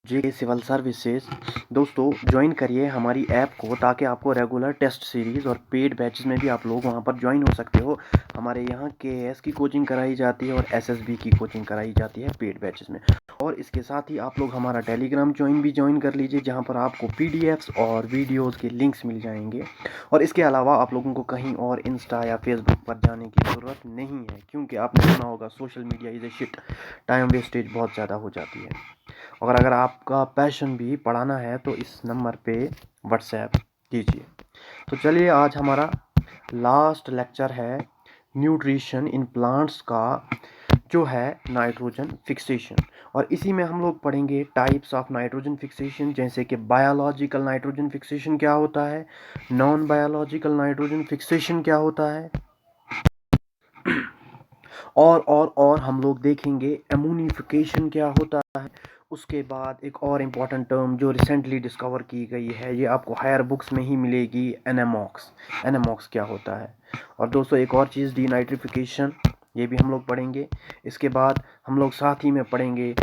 जे civil services. दोस्तों join करिए हमारी ऐप को ताकि आपको रेगुलर टेस्ट सीरीज़ और पेड बैचेस में भी आप लोग वहां पर ज्वाइन हो सकते हो। हमारे यहाँ केएएस की कोचिंग कराई जाती है और एसएसबी की कोचिंग कराई जाती है पेड बैचेस में। और इसके साथ ही आप लोग हमारा टेलीग्राम ज्वाइन कर लीजिए, जहाँ पर आपको पीडीएफ्स और वीडियोज़ के लिंक्स मिल जाएंगे। और इसके अलावा आप लोगों को कहीं और इंस्टा या फेसबुक पर जाने की ज़रूरत नहीं है, क्योंकि आपने सुना होगा social media is a shit, time wastage बहुत ज़्यादा हो जाती है। अगर आपका पैशन भी पढ़ाना है तो इस नंबर पे व्हाट्सएप कीजिए। तो चलिए, आज हमारा लास्ट लेक्चर है न्यूट्रिशन इन प्लांट्स का, जो है नाइट्रोजन फिक्सेशन। और इसी में हम लोग पढ़ेंगे टाइप्स ऑफ नाइट्रोजन फिक्सेशन, जैसे कि बायोलॉजिकल नाइट्रोजन फिक्सेशन क्या होता है, नॉन बायोलॉजिकल नाइट्रोजन फिक्सेशन क्या होता है, और हम लोग देखेंगे एमोनिफिकेशन क्या होता है। उसके बाद एक और इम्पॉर्टेंट टर्म जो रिसेंटली डिस्कवर की गई है, ये आपको हायर बुक्स में ही मिलेगी, एनेमॉक्स। एनेमॉक्स क्या होता है। और दोस्तों एक और चीज़ डीनाइट्रिफिकेशन, ये भी हम लोग पढ़ेंगे। इसके बाद हम लोग साथ ही में पढ़ेंगे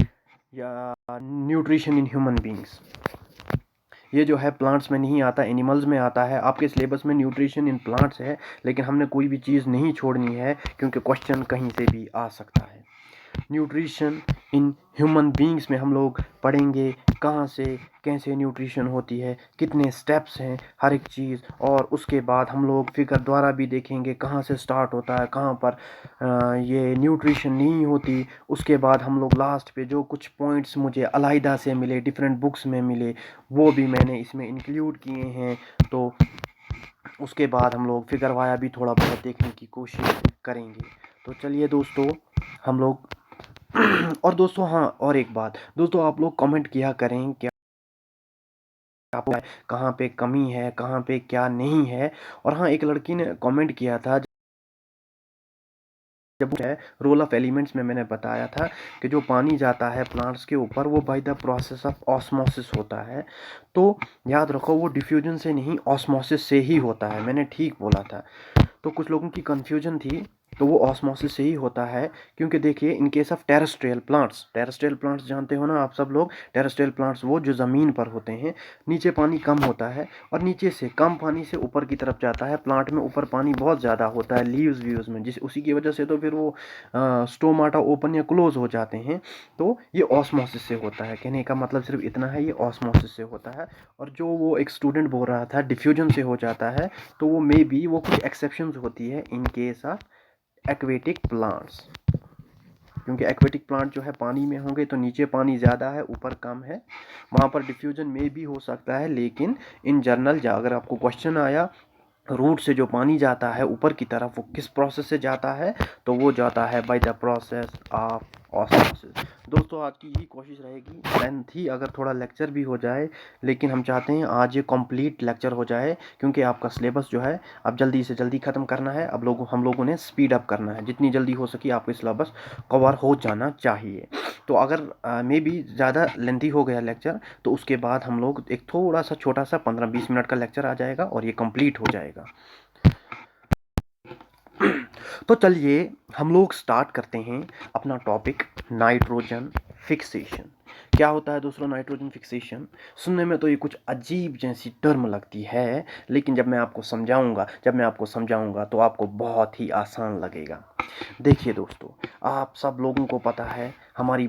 या न्यूट्रिशन इन ह्यूमन बींग्स। ये जो है प्लांट्स में नहीं आता, एनिमल्स में आता है। आपके सिलेबस में न्यूट्रिशन इन प्लांट्स है, लेकिन हमने कोई भी चीज़ नहीं छोड़नी है, क्योंकि क्वेश्चन कहीं से भी आ सकता है। न्यूट्रिशन इन ह्यूमन बींग्स में हम लोग पढ़ेंगे कहाँ से कैसे न्यूट्रिशन होती है, कितने स्टेप्स हैं हर एक चीज़। और उसके बाद हम लोग फिगर द्वारा भी देखेंगे कहाँ से स्टार्ट होता है, कहाँ पर ये न्यूट्रिशन नहीं होती। उसके बाद हम लोग लास्ट पे जो कुछ पॉइंट्स मुझे अलहदा से मिले, डिफरेंट बुक्स में मिले, वो भी मैंने इसमें इंक्लूड किए हैं। तो उसके बाद हम लोग फिगर वाया भी थोड़ा बहुत देखने की कोशिश करेंगे। तो चलिए दोस्तों, हम लोग और दोस्तों हाँ, और एक बात दोस्तों, आप लोग कमेंट किया करें क्या आपको कहाँ पे कमी है, कहाँ पे क्या नहीं है। और हाँ, एक लड़की ने कमेंट किया था, जब है रोल ऑफ एलिमेंट्स में मैंने बताया था कि जो पानी जाता है प्लांट्स के ऊपर वो by the process of osmosis होता है। तो याद रखो, वो डिफ्यूजन से नहीं, ऑस्मोसिस से ही होता है। मैंने ठीक बोला था। तो कुछ लोगों की कन्फ्यूजन थी, तो वो ऑस्मोसिस से ही होता है। क्योंकि देखिए, in case of terrestrial plants जानते हो ना आप सब लोग। टेरेस्ट्रियल प्लांट्स वो जो ज़मीन पर होते हैं, नीचे पानी कम होता है और नीचे से कम पानी से ऊपर की तरफ जाता है। प्लांट में ऊपर पानी बहुत ज़्यादा होता है लीव्स व्यूज़ में, जिस उसी की वजह से तो फिर वो स्टोमाटा ओपन या क्लोज हो जाते हैं। तो ये ऑस्मोसिस से होता है। कहने का मतलब सिर्फ इतना है, ये ऑस्मोसिस से होता है। और जो वो एक स्टूडेंट बोल रहा था डिफ्यूजन से हो जाता है, तो वो मे बी वो कुछ एक्सेप्शंस होती है in case of aquatic plants. क्योंकि एक्वेटिक प्लांट जो है पानी में होंगे तो नीचे पानी ज़्यादा है, ऊपर कम है, वहाँ पर डिफ्यूजन में भी हो सकता है। लेकिन इन जनरल अगर आपको क्वेश्चन आया रूट से जो पानी जाता है ऊपर की तरफ, वो किस प्रोसेस से जाता है, तो वो जाता है by the process of osmosis. दोस्तों आज की यही कोशिश रहेगी, लेंथ ही अगर थोड़ा लेक्चर भी हो जाए, लेकिन हम चाहते हैं आज ये कंप्लीट लेक्चर हो जाए, क्योंकि आपका सिलेबस जो है अब जल्दी से जल्दी ख़त्म करना है। अब हम लोगों ने स्पीड अप करना है, जितनी जल्दी हो सके आपका सिलेबस कवर हो जाना चाहिए। तो अगर मे बी ज़्यादा लेंथी हो गया लेक्चर, तो उसके बाद हम लोग एक थोड़ा सा छोटा सा 15-20 मिनट का लेक्चर आ जाएगा और ये कंप्लीट हो जाएगा। तो चलिए हम लोग स्टार्ट करते हैं अपना टॉपिक, नाइट्रोजन फिक्सेशन। क्या होता है दोस्तों नाइट्रोजन फिक्सेशन? सुनने में तो ये कुछ अजीब जैसी टर्म लगती है, लेकिन जब मैं आपको समझाऊंगा तो आपको बहुत ही आसान लगेगा। देखिए दोस्तों, आप सब लोगों को पता है हमारी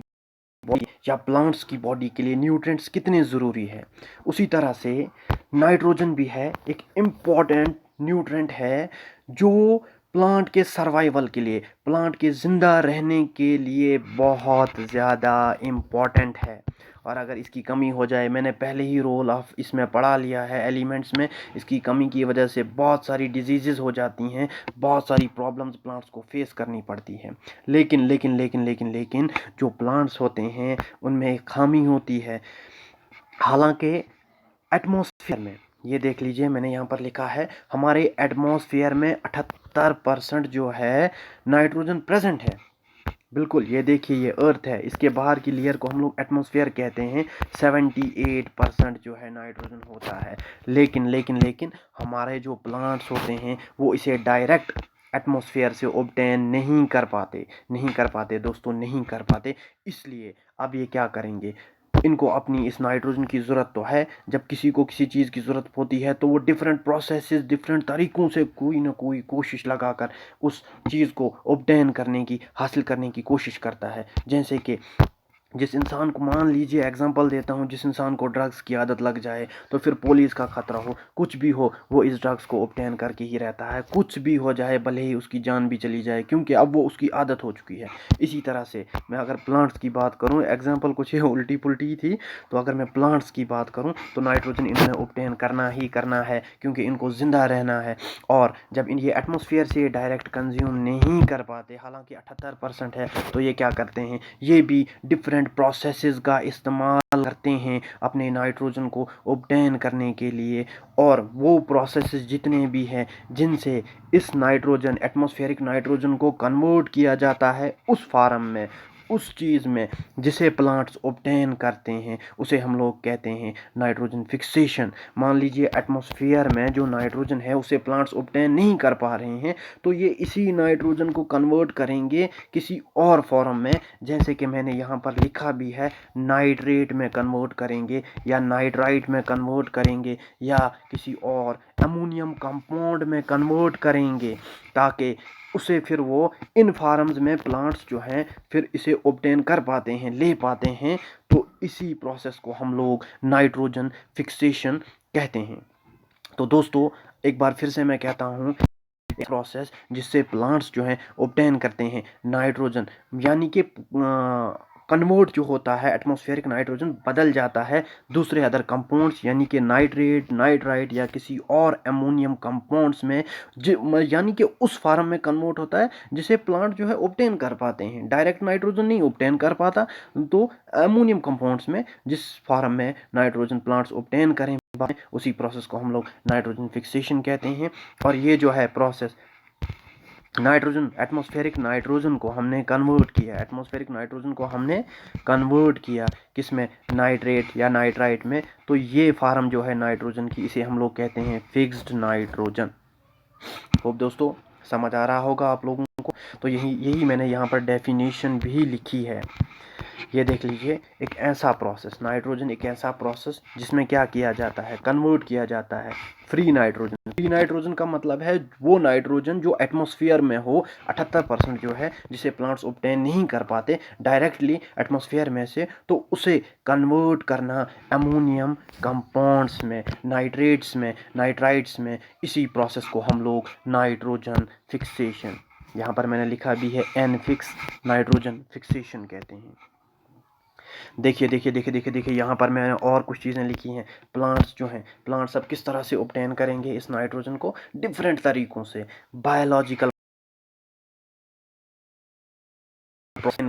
बॉडी या प्लांट्स की बॉडी के लिए न्यूट्रिएंट्स कितने ज़रूरी है। उसी तरह से नाइट्रोजन भी है, एक इम्पॉर्टेंट न्यूट्रिएंट है, जो प्लांट के सर्वाइवल के लिए, प्लांट के ज़िंदा रहने के लिए बहुत ज़्यादा इम्पॉर्टेंट है। और अगर इसकी कमी हो जाए, मैंने पहले ही रोल ऑफ इसमें पढ़ा लिया है एलिमेंट्स में, इसकी कमी की वजह से बहुत सारी डिजीज़ेज़ हो जाती हैं, बहुत सारी प्रॉब्लम्स प्लांट्स को फेस करनी पड़ती हैं। लेकिन जो प्लांट्स होते हैं उनमें एक खामी होती है। हालांकि एटमॉस्फेयर में, ये देख लीजिए मैंने यहाँ पर लिखा है, हमारे एटमॉस्फेयर में 78% जो है नाइट्रोजन प्रेजेंट है। बिल्कुल, ये देखिए, ये अर्थ है, इसके बाहर की लेयर को हम लोग एटमॉस्फेयर कहते हैं। 78% जो है नाइट्रोजन होता है। लेकिन हमारे जो प्लांट्स होते हैं वो इसे डायरेक्ट एटमॉस्फेयर से ऑब्टेन नहीं कर पाते दोस्तों, नहीं कर पाते। इसलिए अब ये क्या करेंगे, इनको अपनी इस नाइट्रोजन की ज़रूरत तो है। जब किसी को किसी चीज़ की ज़रूरत होती है तो वो डिफरेंट प्रोसेसेस, डिफरेंट तरीक़ों से कोई ना कोई कोशिश लगाकर उस चीज़ को ऑब्टेन करने की, हासिल करने की कोशिश करता है। जैसे कि जिस इंसान को, मान लीजिए एग्जांपल देता हूँ, जिस इंसान को ड्रग्स की आदत लग जाए तो फिर पुलिस का ख़तरा हो, कुछ भी हो, वो इस ड्रग्स को ऑब्टेन करके ही रहता है। कुछ भी हो जाए, भले ही उसकी जान भी चली जाए, क्योंकि अब वो उसकी आदत हो चुकी है। इसी तरह से मैं अगर प्लांट्स की बात करूँ, एग्जांपल कुछ ये उल्टी पुल्टी थी, तो अगर मैं प्लांट्स की बात करूँ तो नाइट्रोजन इन्हें ऑब्टेन करना ही करना है, क्योंकि इनको ज़िंदा रहना है। और जब ये एटमॉस्फेयर से डायरेक्ट कंज्यूम नहीं कर पाते, हालांकि 78% है, तो ये क्या करते हैं, ये भी डिफरेंट प्रोसेसेस का इस्तेमाल करते हैं अपने नाइट्रोजन को ऑब्टेन करने के लिए। और वो प्रोसेसेस जितने भी हैं जिनसे इस नाइट्रोजन, एटमॉस्फेरिक नाइट्रोजन को कन्वर्ट किया जाता है उस फार्म में, उस चीज़ में जिसे प्लांट्स ऑब्टेन करते हैं, उसे हम लोग कहते हैं नाइट्रोजन फिक्सेशन। मान लीजिए एटमॉस्फेयर में जो नाइट्रोजन है उसे प्लांट्स ऑब्टेन नहीं कर पा रहे हैं, तो ये इसी नाइट्रोजन को कन्वर्ट करेंगे किसी और फॉर्म में, जैसे कि मैंने यहाँ पर लिखा भी है, नाइट्रेट में कन्वर्ट करेंगे, या नाइट्राइट में कन्वर्ट करेंगे, या किसी और अमोनियम कंपाउंड में कन्वर्ट करेंगे, ताकि उसे फिर वो इन फार्म्स में प्लांट्स जो हैं फिर इसे ऑब्टेन कर पाते हैं, ले पाते हैं। तो इसी प्रोसेस को हम लोग नाइट्रोजन फिक्सेशन कहते हैं। तो दोस्तों, एक बार फिर से मैं कहता हूँ, प्रोसेस जिससे प्लांट्स जो हैं ऑब्टेन करते हैं नाइट्रोजन, यानी कि कन्वर्ट जो होता है, एटमॉस्फेरिक नाइट्रोजन बदल जाता है दूसरे अदर कंपाउंड्स, यानी कि नाइट्रेट, नाइट्राइट या किसी और अमोनियम कंपाउंड्स में, यानी कि उस फार्म में कन्वर्ट होता है जिसे प्लांट जो है ऑब्टेन कर पाते हैं। डायरेक्ट नाइट्रोजन नहीं ऑब्टेन कर पाता, तो अमोनियम कंपाउंड्स में जिस फार्म में नाइट्रोजन प्लांट्स ऑब्टेन करें, उसी प्रोसेस को हम लोग नाइट्रोजन फिक्सेशन कहते हैं। और ये जो है प्रोसेस, नाइट्रोजन, एटमॉस्फेरिक नाइट्रोजन को हमने कन्वर्ट किया, एटमॉस्फेरिक नाइट्रोजन को हमने कन्वर्ट किया किस में, नाइट्रेट या नाइट्राइट में, तो ये फार्म जो है नाइट्रोजन की, इसे हम लोग कहते हैं फिक्स्ड नाइट्रोजन। होप दोस्तों समझ आ रहा होगा आप लोगों को। तो यही मैंने यहाँ पर डेफिनेशन भी लिखी है। ये देख लीजिए, एक ऐसा प्रोसेस, नाइट्रोजन एक ऐसा प्रोसेस जिसमें क्या किया जाता है, कन्वर्ट किया जाता है फ्री नाइट्रोजन। फ्री नाइट्रोजन का मतलब है वो नाइट्रोजन जो एटमॉस्फेयर में हो, 78% जो है, जिसे प्लांट्स ऑब्टेन नहीं कर पाते डायरेक्टली एटमॉस्फेयर में से, तो उसे कन्वर्ट करना अमोनियम कंपाउंड्स में, नाइट्रेट्स में, नाइट्राइट्स में। इसी प्रोसेस को हम लोग नाइट्रोजन फिक्सेशन, यहाँ पर मैंने लिखा भी है एन फिक्स, नाइट्रोजन फिक्सेशन कहते हैं। देखिए देखिए देखिए देखिए देखिए, यहाँ पर मैंने और कुछ चीज़ें लिखी हैं। प्लांट्स जो हैं, प्लांट्स अब किस तरह से ऑब्टेन करेंगे इस नाइट्रोजन को, डिफरेंट तरीक़ों से, बायोलॉजिकल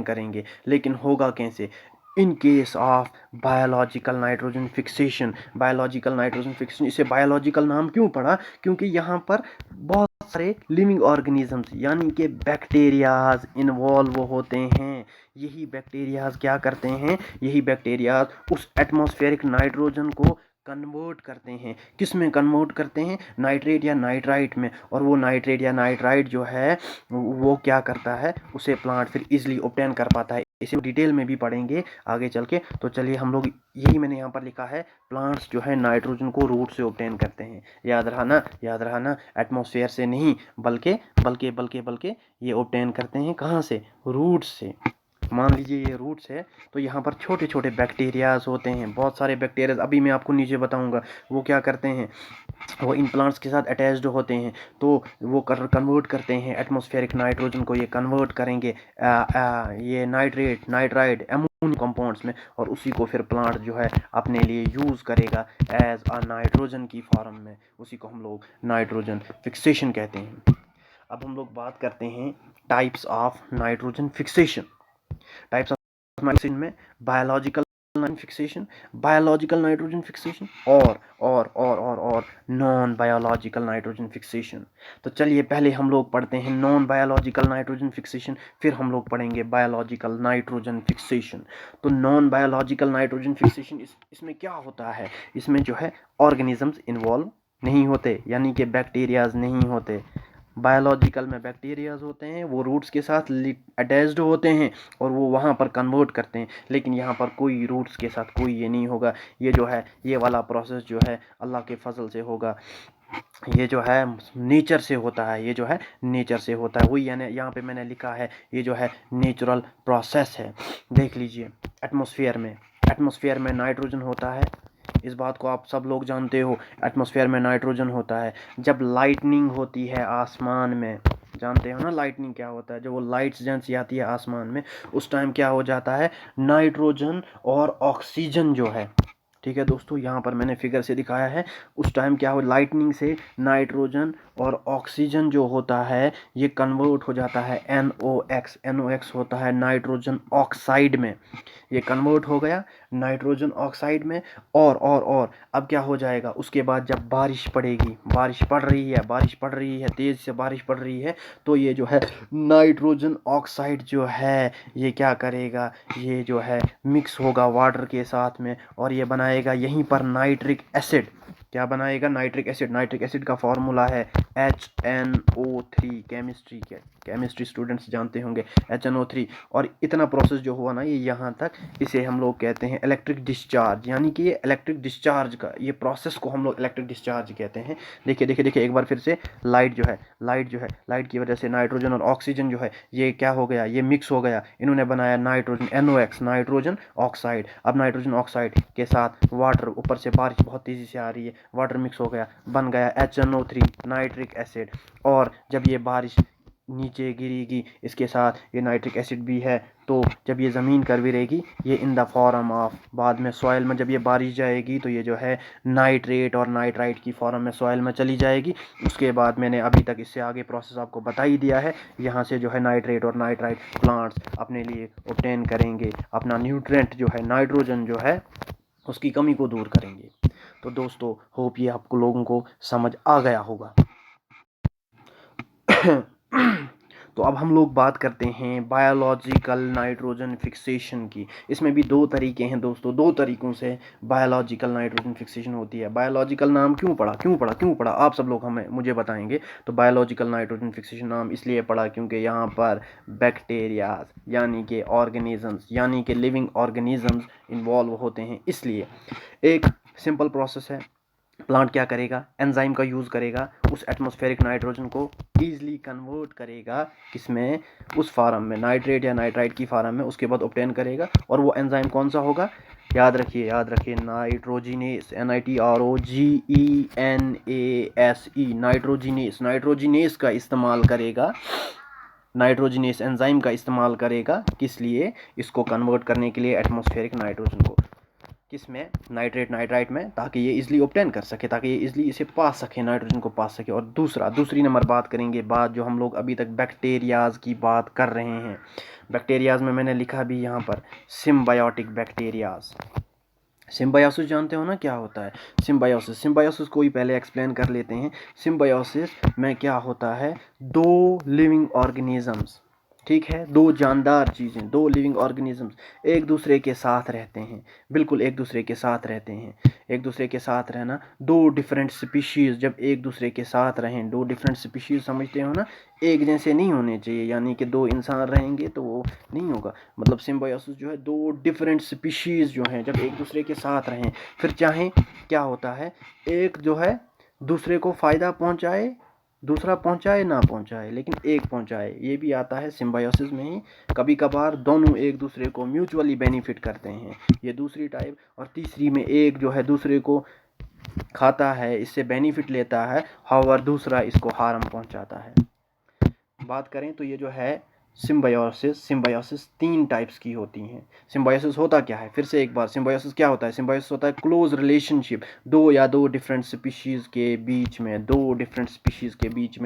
करेंगे। लेकिन होगा कैसे, in case of biological nitrogen fixation. Biological nitrogen fixation, इसे बायोलॉजिकल नाम क्यों पड़ा, क्योंकि यहाँ पर बहुत सारे लिविंग ऑर्गेनिजम्स, यानी कि बैक्टीरियाज इन्वॉल्व होते हैं। यही बैक्टीरियाज क्या करते हैं, यही बैक्टीरियाज उस एटमॉस्फेरिक नाइट्रोजन को कन्वर्ट करते हैं। किस में कन्वर्ट करते हैं, नाइट्रेट या नाइट्राइट में। और वो नाइट्रेट या नाइट्राइट जो है वो क्या करता है, उसे प्लांट फिर इजीली ऑब्टेन कर पाता है। इसे डिटेल में भी पढ़ेंगे आगे चल के। तो चलिए हम लोग, यही मैंने यहाँ पर लिखा है, प्लांट्स जो है नाइट्रोजन को रूट से ऑब्टेन करते हैं। याद रहा ना, याद रहा ना, एटमॉस्फेयर से नहीं, बल्कि बल्कि बल्कि बल्कि ये ऑब्टेन करते हैं कहाँ से, रूट से। मान लीजिए ये रूट्स है, तो यहाँ पर छोटे छोटे बैक्टीरियाज होते हैं, बहुत सारे बैक्टीरियाज, अभी मैं आपको नीचे बताऊँगा। वो क्या करते हैं, वो इन प्लांट्स के साथ अटैच्ड होते हैं, तो वो कन्वर्ट करते हैं एटमॉस्फेरिक नाइट्रोजन को, ये कन्वर्ट करेंगे ये नाइट्रेट, नाइट्राइट, अमोनियम कंपाउंड्स में, और उसी को फिर प्लांट जो है अपने लिए यूज़ करेगा एज अ नाइट्रोजन की फॉर्म में। उसी को हम लोग नाइट्रोजन फिक्सेशन कहते हैं। अब हम लोग बात करते हैं types of nitrogen fixation. Types of fixation में biological fixation, biological nitrogen fixation, और नॉन बायोलॉजिकल नाइट्रोजन फिक्सेशन। तो चलिए पहले हम लोग पढ़ते हैं नॉन बायोलॉजिकल नाइट्रोजन फिक्सेशन, फिर हम लोग पढ़ेंगे बायोलॉजिकल नाइट्रोजन फिक्सेशन। तो नॉन बायोलॉजिकल नाइट्रोजन फिक्सेशन, इसमें क्या होता है, इसमें जो है ऑर्गेनिजम्स इन्वॉल्व नहीं होते, यानी कि बैक्टीरियाज नहीं होते, बायोलॉजिकल में बैक्टीरियाज होते हैं, वो रूट्स के साथ अटैच्ड होते हैं और वो वहाँ पर कन्वर्ट करते हैं। लेकिन यहाँ पर कोई रूट्स के साथ कोई ये नहीं होगा। ये जो है ये वाला प्रोसेस जो है अल्लाह के फजल से होगा। ये जो है नेचर से होता है, ये जो है नेचर से होता है। वही यानी यहाँ पे मैंने लिखा है ये जो है नेचुरल प्रोसेस है। देख लीजिए, एटमॉस्फेयर में नाइट्रोजन होता है, इस बात को आप सब लोग जानते हो। एटमॉस्फेयर में नाइट्रोजन होता है। जब लाइटनिंग होती है आसमान में, जानते हो ना लाइटनिंग क्या होता है, जब वो लाइट्स जैसी आती है आसमान में, उस टाइम क्या हो जाता है, नाइट्रोजन और ऑक्सीजन जो है, ठीक है दोस्तों, यहाँ पर मैंने फिगर से दिखाया है, उस टाइम क्या हो, लाइटनिंग से नाइट्रोजन और ऑक्सीजन जो होता है ये कन्वर्ट हो जाता है NOx। NOx होता है नाइट्रोजन ऑक्साइड में, ये कन्वर्ट हो गया नाइट्रोजन ऑक्साइड में। और अब क्या हो जाएगा, उसके बाद जब बारिश पड़ेगी, बारिश पड़ रही है, तेज़ से बारिश पड़ रही है, तो ये जो है नाइट्रोजन ऑक्साइड जो है ये क्या करेगा, ये जो है मिक्स होगा वाटर के साथ में और ये बनाएगा यहीं पर नाइट्रिक एसिड। क्या बनाएगा, नाइट्रिक एसिड। नाइट्रिक एसिड का फॉर्मूला है HNO3। केमिस्ट्री स्टूडेंट्स जानते होंगे HNO3। और इतना प्रोसेस जो हुआ ना ये यहाँ तक, इसे हम लोग कहते हैं इलेक्ट्रिक डिस्चार्ज, यानी कि ये इलेक्ट्रिक डिस्चार्ज का ये प्रोसेस को हम लोग इलेक्ट्रिक डिस्चार्ज कहते हैं। देखिए एक बार फिर से, लाइट की वजह से नाइट्रोजन और ऑक्सीजन जो है ये क्या हो गया, ये मिक्स हो गया, इन्होंने बनाया नाइट्रोजन NOx, नाइट्रोजन ऑक्साइड। अब नाइट्रोजन ऑक्साइड के साथ वाटर, ऊपर से बारिश बहुत तेज़ी से आ रही है, वाटर मिक्स हो गया, बन गया HNO3 नाइट्रिक एसिड। और जब ये बारिश नीचे गिरेगी, इसके साथ ये नाइट्रिक एसिड भी है, तो जब ये ज़मीन पर गिरेगी ये इन द फॉर्म ऑफ, बाद में सॉइल में जब ये बारिश जाएगी तो ये जो है नाइट्रेट और नाइट्राइट की फॉर्म में सॉइल में चली जाएगी। उसके बाद मैंने अभी तक इससे आगे प्रोसेस आपको बता ही दिया है। यहाँ से जो है नाइट्रेट और नाइट्राइट प्लांट्स अपने लिए ऑब्टेन करेंगे, अपना न्यूट्रिएंट जो है नाइट्रोजन जो है उसकी कमी को दूर करेंगे। तो दोस्तों होप ये आपको लोगों को समझ आ गया होगा। तो अब हम लोग बात करते हैं बायोलॉजिकल नाइट्रोजन फिक्सेशन की। इसमें भी दो तरीके हैं दोस्तों, दो तरीक़ों से बायोलॉजिकल नाइट्रोजन फिक्सेशन होती है। बायोलॉजिकल नाम क्यों पड़ा आप सब लोग हमें मुझे बताएंगे। तो बायोलॉजिकल नाइट्रोजन फिक्सेशन नाम इसलिए पड़ा क्योंकि यहाँ पर बैक्टीरियाज यानी कि ऑर्गेनिजम्स, यानी कि लिविंग ऑर्गेनिजम्स इन्वॉल्व होते हैं। इसलिए एक सिंपल प्रोसेस है, प्लांट क्या करेगा, एंजाइम का यूज़ करेगा, उस एटमॉस्फेरिक नाइट्रोजन को ईजिली कन्वर्ट करेगा किसमें, उस फार्म में, नाइट्रेट या नाइट्राइट की फार्म में, उसके बाद ऑब्टेन करेगा। और वो एंजाइम कौन सा होगा, याद रखिए नाइट्रोजिनेस, NITROGENASE, नाइट्रोजिनेस का इस्तेमाल करेगा, नाइट्रोजिनेस एंजाइम का इस्तेमाल करेगा, किस लिए, इसको कन्वर्ट करने के लिए एटमॉस्फेरिक नाइट्रोजन को किस में, नाइट्राइट में, ताकि ये इजीली ऑब्टेन कर सके, ताकि ये इजीली इसे पा सके, नाइट्रोजन को पा सके। और दूसरी नंबर बात करेंगे, बात जो हम लोग अभी तक बैक्टीरियाज की बात कर रहे हैं। बैक्टीरियाज में मैंने लिखा भी यहाँ पर सिम्बायोटिक बैक्टीरियाज। सिम्बायोसिस जानते हो ना क्या होता है, सिम्बायोसिस को ही पहले एक्सप्लेन कर लेते हैं। सिम्बायोसिस में क्या होता है, दो लिविंग ऑर्गेनिजम्स, ठीक है, दो जानदार चीज़ें, दो लिविंग ऑर्गेनिजम्स एक दूसरे के साथ रहते हैं, बिल्कुल एक दूसरे के साथ रहते हैं। एक दूसरे के साथ रहना, दो डिफरेंट स्पीशीज़ जब एक दूसरे के साथ रहें, दो डिफरेंट स्पीशीज़ समझते हो ना, एक जैसे नहीं होने चाहिए, यानी कि दो इंसान रहेंगे तो वो नहीं होगा। मतलब सिम्बायोसिस जो है दो डिफरेंट स्पीशीज़ जो हैं जब एक दूसरे के साथ रहें, फिर चाहे क्या होता है, एक जो है दूसरे को फ़ायदा पहुंचाए, दूसरा पहुंचाए ना पहुंचाए, लेकिन एक पहुंचाए, ये भी आता है सिम्बायोसिस में ही। कभी कभार दोनों एक दूसरे को म्यूचुअली बेनिफिट करते हैं, ये दूसरी टाइप। और तीसरी में एक जो है दूसरे को खाता है, इससे बेनिफिट लेता है, हाउएवर दूसरा इसको हार्म पहुंचाता है। बात करें तो ये जो है सिम्बायोसिस तीन टाइप्स की होती हैं। सिम्बायोसिस होता क्या है, फिर से एक बार, सिम्बायोसिस क्या होता है, सिम्बायोसिस होता है क्लोज रिलेशनशिप दो डिफरेंट स्पीशीज़ के बीच में,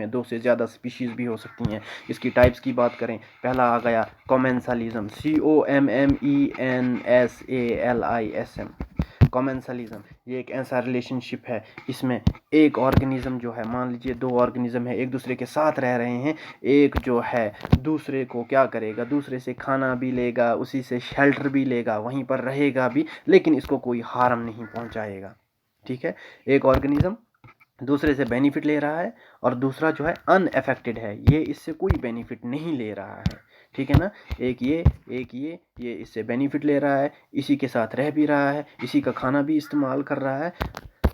दो से ज़्यादा स्पीशीज़ भी हो सकती हैं। इसकी टाइप्स की बात करें, पहला आ गया कॉमेंसलिज्म, COMMENSALISM। कॉमेंसलिज्म ये एक ऐसा रिलेशनशिप है, इसमें एक ऑर्गेनिज्म जो है, मान लीजिए दो ऑर्गेनिज्म है, एक दूसरे के साथ रह रहे हैं, एक जो है दूसरे को क्या करेगा, दूसरे से खाना भी लेगा, उसी से शेल्टर भी लेगा, वहीं पर रहेगा भी, लेकिन इसको कोई हार्म नहीं पहुंचाएगा। ठीक है, एक ऑर्गेनिज्म दूसरे से बेनिफिट ले रहा है, और दूसरा जो है अनअफेक्टेड है, ये इससे कोई बेनिफिट नहीं ले रहा है। ठीक है ना, एक ये इससे बेनिफिट ले रहा है, इसी के साथ रह भी रहा है, इसी का खाना भी इस्तेमाल कर रहा है,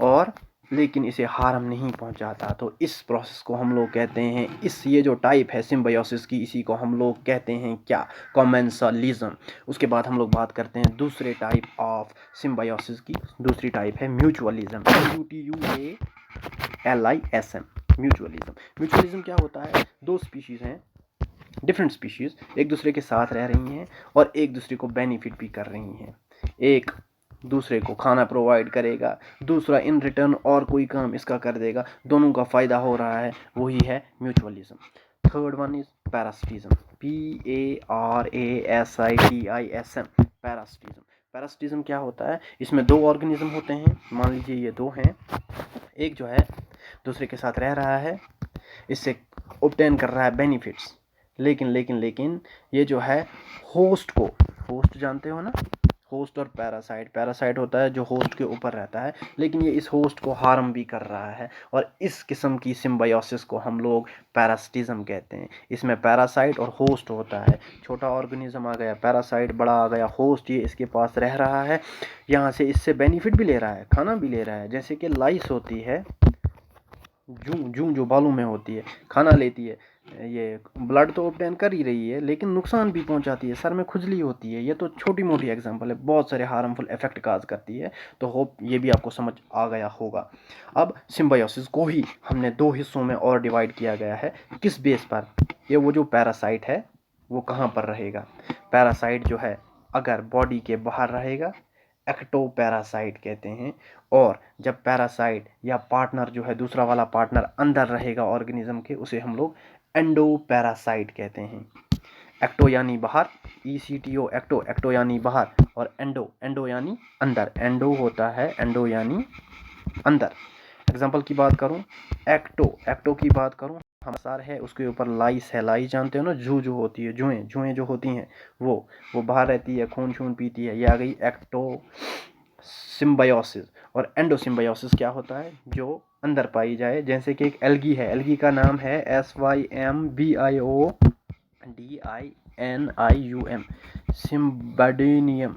और लेकिन इसे हार्म नहीं पहुंचाता। तो इस प्रोसेस को हम लोग कहते हैं, ये जो टाइप है सिम्बायोसिस की, इसी को हम लोग कहते हैं क्या, कॉमेंसलिज्म। उसके बाद हम लोग बात करते हैं दूसरे टाइप ऑफ सिम्बायोसिस की। दूसरी टाइप है म्यूचुअलिज्म, MUTUALISM, म्यूचुअलिज्म। म्यूचुअलिज्म क्या होता है, दो स्पीशीज़ हैं, डिफरेंट स्पीशीज़ एक दूसरे के साथ रह रही हैं और एक दूसरे को बेनिफिट भी कर रही हैं। एक दूसरे को खाना प्रोवाइड करेगा, दूसरा इन रिटर्न और कोई काम इसका कर देगा, दोनों का फ़ायदा हो रहा है, वही है mutualism. Third one is parasitism, PARASITISM, parasitism. Parasitism क्या होता है, इसमें दो ऑर्गेनिज्म होते हैं, मान लीजिए ये दो हैं, एक जो है दूसरे के साथ रह रहा है, इससे ऑब्टेन कर रहा है बेनिफिट्स, लेकिन ये जो है होस्ट को, होस्ट जानते हो ना, होस्ट और पैरासाइट होता है जो होस्ट के ऊपर रहता है, लेकिन ये इस होस्ट को हार्म भी कर रहा है, और इस किस्म की सिम्बायोसिस को हम लोग पैरासिटिज्म कहते हैं। इसमें पैरासाइट और होस्ट होता है, छोटा ऑर्गेनिज्म आ गया पैरासाइट, बड़ा आ गया होस्ट, ये इसके पास रह रहा है, यहाँ से इससे बेनिफिट भी ले रहा है, खाना भी ले रहा है। जैसे कि लाइस होती है, जूं जो बालों में होती है, खाना लेती है, ये ब्लड तो ऑब्टेन कर ही रही है, लेकिन नुकसान भी पहुंचाती है, सर में खुजली होती है। ये तो छोटी मोटी एग्जांपल है, बहुत सारे हार्मफुल इफेक्ट काज करती है। तो होप ये भी आपको समझ आ गया होगा। अब सिम्बायोसिस को ही हमने दो हिस्सों में और डिवाइड किया गया है, किस बेस पर, ये वो जो पैरासाइट है वो कहाँ पर रहेगा। पैरासाइट जो है अगर बॉडी के बाहर रहेगा, एक्टोपैरासाइट कहते हैं, और जब पैरासाइट या पार्टनर जो है दूसरा वाला पार्टनर अंदर रहेगा ऑर्गेनिज्म के, उसे हम लोग एंडोपैरासाइट कहते हैं। एक्टो यानी बाहर, ECTO, एक्टो यानी बाहर, और एंडो यानी अंदर, एंडो होता है, एंडो यानी अंदर। एग्जाम्पल की बात करूं, एक्टो की बात करूं, हम सार है, उसके ऊपर लाइस है, लाइस जानते हो ना, जो होती है, जुएं जो होती हैं, वो बाहर रहती है, खून पीती है, ये आ गई एक्टो सिम्बायोसिस। और एंडोसिम्बायोसिस क्या होता है, जो अंदर पाई जाए, जैसे कि एक एल्गी है, एल्गी का नाम है SYMBIODINIUM, सिम्बायोडिनियम